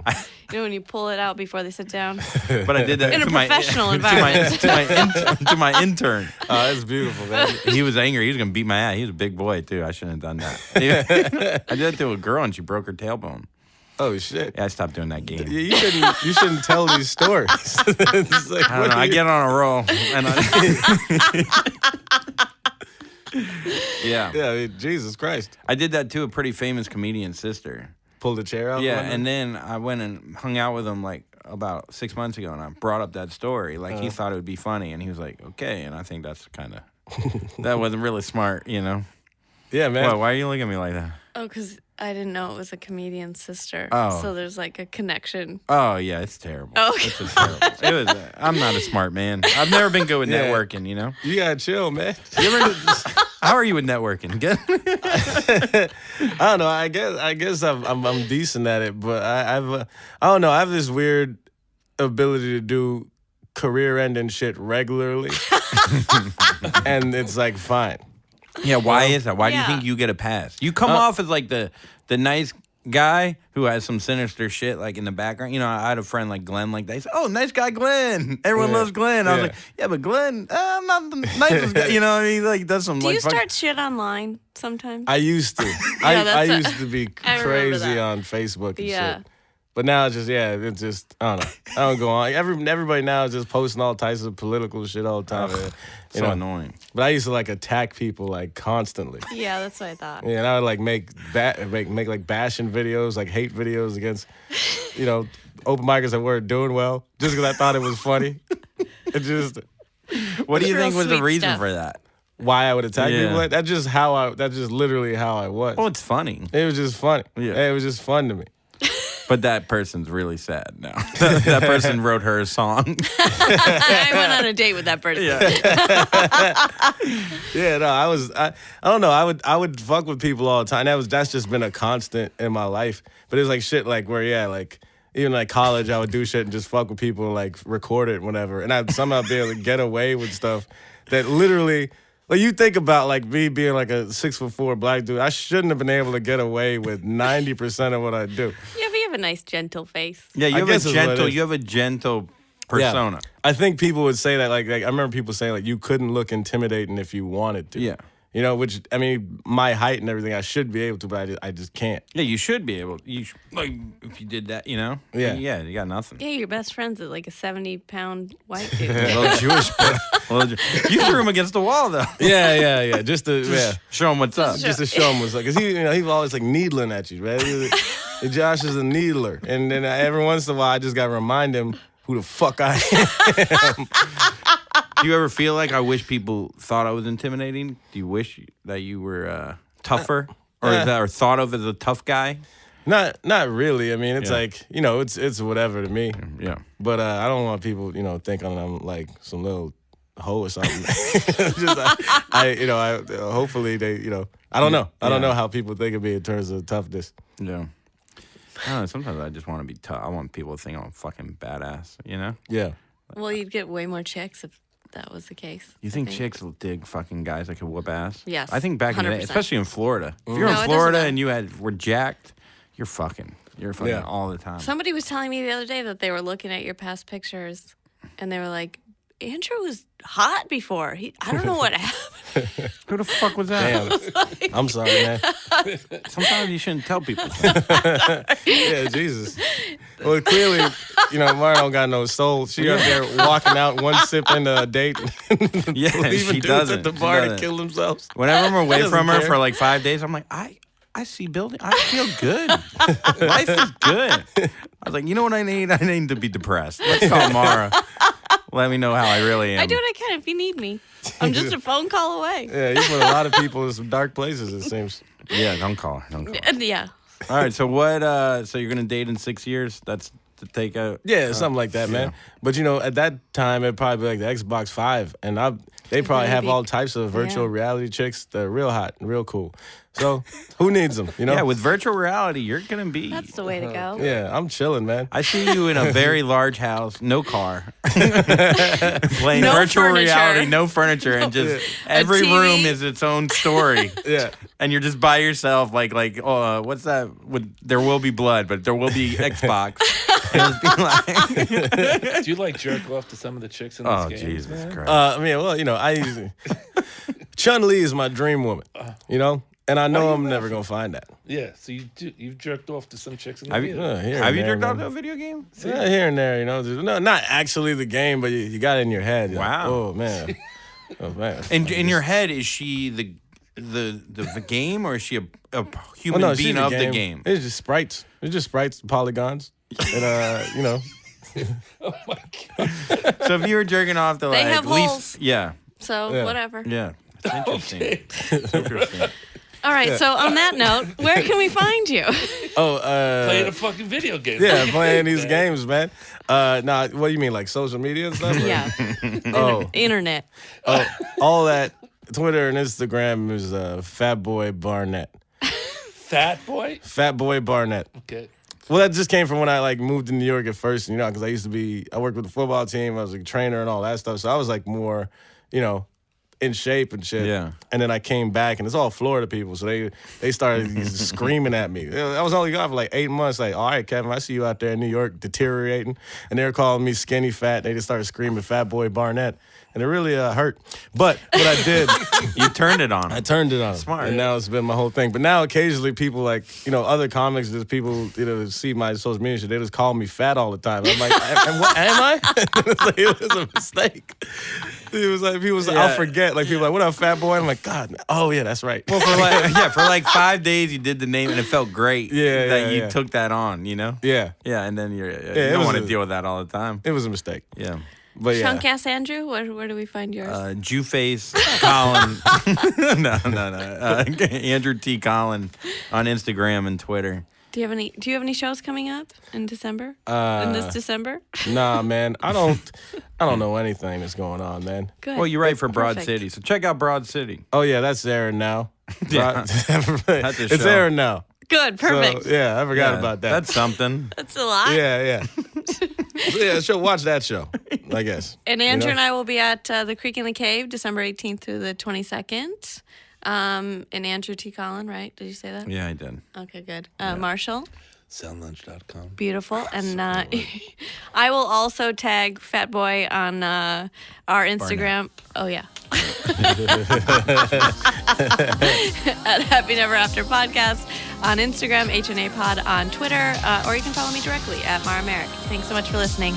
You know when you pull it out before they sit down. But I did that In a to my professional environment. to my intern. Oh, that's beautiful, man. He was angry. He was gonna beat my ass. He was a big boy too. I shouldn't have done that. I did it to a girl and she broke her tailbone. Oh shit. Yeah, I stopped doing that game. Yeah, you shouldn't tell these stories. It's like, I don't know. I get on a roll, and yeah, Yeah, I mean, Jesus Christ. I did that to a pretty famous comedian's sister. Pull the chair out. Yeah, from and him? then I went and hung out with him like about 6 months ago, and I brought up that story. Like he thought it would be funny, and he was like, "Okay," and I think that's kind of that wasn't really smart, you know. Yeah, man. What? Why are you looking at me like that? Oh, because I didn't know it was a comedian's sister. Oh. So there's like a connection. Oh yeah, it's terrible. Oh, It's just terrible. It was. I'm not a smart man. I've never been good with Yeah. networking. You know. You gotta chill, man. You ever, how are you with networking? Good. I don't know. I guess I'm decent at it, but I don't know. I have this weird ability to do career-ending shit regularly, and it's like fine. Yeah. Why is that? Why do you Yeah. think you get a pass? You come off as like the nice guy who has some sinister shit like in the background. You know, I had a friend like Glenn like that. He said, "Oh, nice guy, Glenn. Everyone Yeah. loves Glenn." I was Yeah. like, "Yeah, but Glenn, I'm not the nicest guy." You know, what I mean, like does some Do like you fuck- start shit online sometimes? I used to. Yeah, I that's a- used to be I remember crazy that. on Facebook and Yeah. shit. But now it's just it's just I don't know. I don't go on. Everybody now is just posting all types of political shit all the time. Ugh, you so know. annoying. But I used to like attack people like constantly. Yeah, that's what I thought. Yeah, and I would like make like bashing videos, like hate videos against, open micers that weren't doing well, just because I thought it was funny. It just What do you Real think was the sweet reason stuff. for that? why I would attack Yeah. people. That's just literally how I was. Well, it's funny, It was just funny. Yeah. It was just fun to me. but that person's really sad now. That person wrote her a song. I went on a date with that person. Yeah, no, I don't know. I would fuck with people all the time. That's just been a constant in my life. But it's like shit like where even like college, I would do shit and just fuck with people and like record it, whatever. And I'd somehow be able to get away with stuff that literally, like you think about like me being like a 6'4" black dude, I shouldn't have been able to get away with 90% of what I do. Yeah, but you have a nice gentle face. Yeah, I guess is what it is. you have a gentle persona. Yeah. I think people would say that like I remember people saying like you couldn't look intimidating if you wanted to. Yeah. You know, which I mean, my height and everything, I should be able to, but I just can't. Yeah, you should be able. Like if you did that, you know. Yeah. Yeah, you got nothing. Yeah, your best friend's is like a 70-pound white dude. Little Jewish. You threw him against the wall though. Yeah. Just to Show him what's up. just to show him what's like, cause he was always like needling at you, man. Josh is a needler, and then every once in a while, I just gotta remind him who the fuck I am. Do you ever feel like I wish people thought I was intimidating? Do you wish that you were tougher, or thought of as a tough guy? Not really. I mean, it's like it's whatever to me. Yeah. But I don't want people thinking I'm like some little hoe or something. Just I hopefully they I don't know. I don't know how people think of me in terms of toughness. Yeah. I don't know. Sometimes I just want to be tough. I want people to think I'm fucking badass. You know? Yeah. Well, you'd get way more chicks if that was the case. You think chicks will dig fucking guys that could whoop ass? Yes, I think back in the day, 100%. especially in Florida. If you're No, in it doesn't Florida matter. and you were jacked, you're fucking all the time. Somebody was telling me the other day that they were looking at your past pictures, and they were like, Andrew was hot before. I don't know what happened. Who the fuck was that? Damn. I'm sorry, man. Sometimes you shouldn't tell people. Yeah, Jesus. Well, clearly, Mara don't got no soul. She up there walking out one sip into a date. Yeah, leaving she dudes doesn't. at the She bar to doesn't. kill themselves. Whenever I'm away doesn't from her care. for like 5 days, I'm like, I see building. I feel good. Life is good. I was like, you know what I need? I need to be depressed. Let's call Mara. Let me know how I really am. I do what I can if you need me. I'm just a phone call away. Yeah, you put a lot of people in some dark places, it seems. Yeah, don't call her. Don't call her. Yeah. All right, so what? So you're gonna date in 6 years? That's to take out. Yeah, something like that, man. But at that time, it'd probably be like the Xbox 5, and they probably have all types of virtual reality chicks that are real hot and real cool. So who needs them? Yeah, with virtual reality, you're gonna be. That's the way to go. Yeah, I'm chilling, man. I see you in a very large house, no car, playing No virtual furniture. reality, no furniture, and just every TV. room is its own story. Yeah. And you're just by yourself, like what's that? There will be blood, but there will be Xbox. Just be like, Do you like jerk off to some of the chicks in this oh game? Jesus Christ! I mean, well, I usually Chun-Li is my dream woman, and I know I'm never gonna find that. Yeah, so you've jerked off to some chicks in the Have game. you, Here have and you there, jerked off man. to a video game? Yeah, here and there, No, not actually the game, but you got it in your head. Like, Wow. oh man. Oh man. In your head, is she the game, or is she a human Oh, no, she's being of the game? It's just sprites. It's just sprites, polygons, and Oh my god! So if you were jerking off to They like have at least, holes. yeah, So Yeah. whatever. yeah, it's interesting. Okay. It's interesting. All right. So on that note, where can we find you? Playing a fucking video game. yeah, playing these games, man. Nah, what do you mean, like social media and stuff? Or- Yeah. Oh, Internet. all that. Twitter and Instagram is Fat Boy Barnett. Fat boy. Fat Boy Barnett. Okay. Well, that just came from when I moved to New York at first, because I worked with the football team, I was a trainer and all that stuff, so I was like more, in shape and shit. Yeah. And then I came back, and it's all Florida people, so they started screaming at me. I was only gone for like 8 months. Like, all right, Kevin, I see you out there in New York deteriorating, and they were calling me skinny fat. They just started screaming Fat Boy Barnett, and it really hurt. But what I did. You turned it on. I turned it on. Smart. And now it's been my whole thing. But now occasionally people other comics, just people, see my social media shit, they just call me fat all the time. I'm like, what, am I? It's like, it was a mistake. It was like, people was like, I'll forget. Like, people like, what up, fat boy? I'm like, God, oh yeah, that's right. Well, for like 5 days, you did the name, and it felt great. Yeah, that yeah, you yeah. took that on. Yeah. Yeah, and then you it don't was want to a- deal with that all the time. It was a mistake. Yeah. But yeah. Chunk Ass Andrew. Where do we find yours? Jewface Colin. no. Andrew T. Collin on Instagram and Twitter. Do you have any shows coming up in December? In this December? Nah, man. I don't know anything that's going on, man. Good. Well, you write for Broad Perfect. City, so check out Broad City. Oh yeah, that's airing now. Yeah. It's That's a show. airing now. Good, perfect. So, yeah, I forgot Yeah, about that. That's something. That's a lot. Yeah. So, yeah, watch that show, I guess. And Andrew and I will be at the Creek in the Cave, December 18th through the 22nd. And Andrew T. Collin, right? Did you say that? Yeah, I did. Okay, good. Marshall, Soundlunch.com. beautiful. And I will also tag Fat Boy on our Instagram. Oh, yeah. At Happy Never After Podcast on Instagram, HNA Pod on Twitter, or you can follow me directly at Mara Merrick. Thanks so much for listening.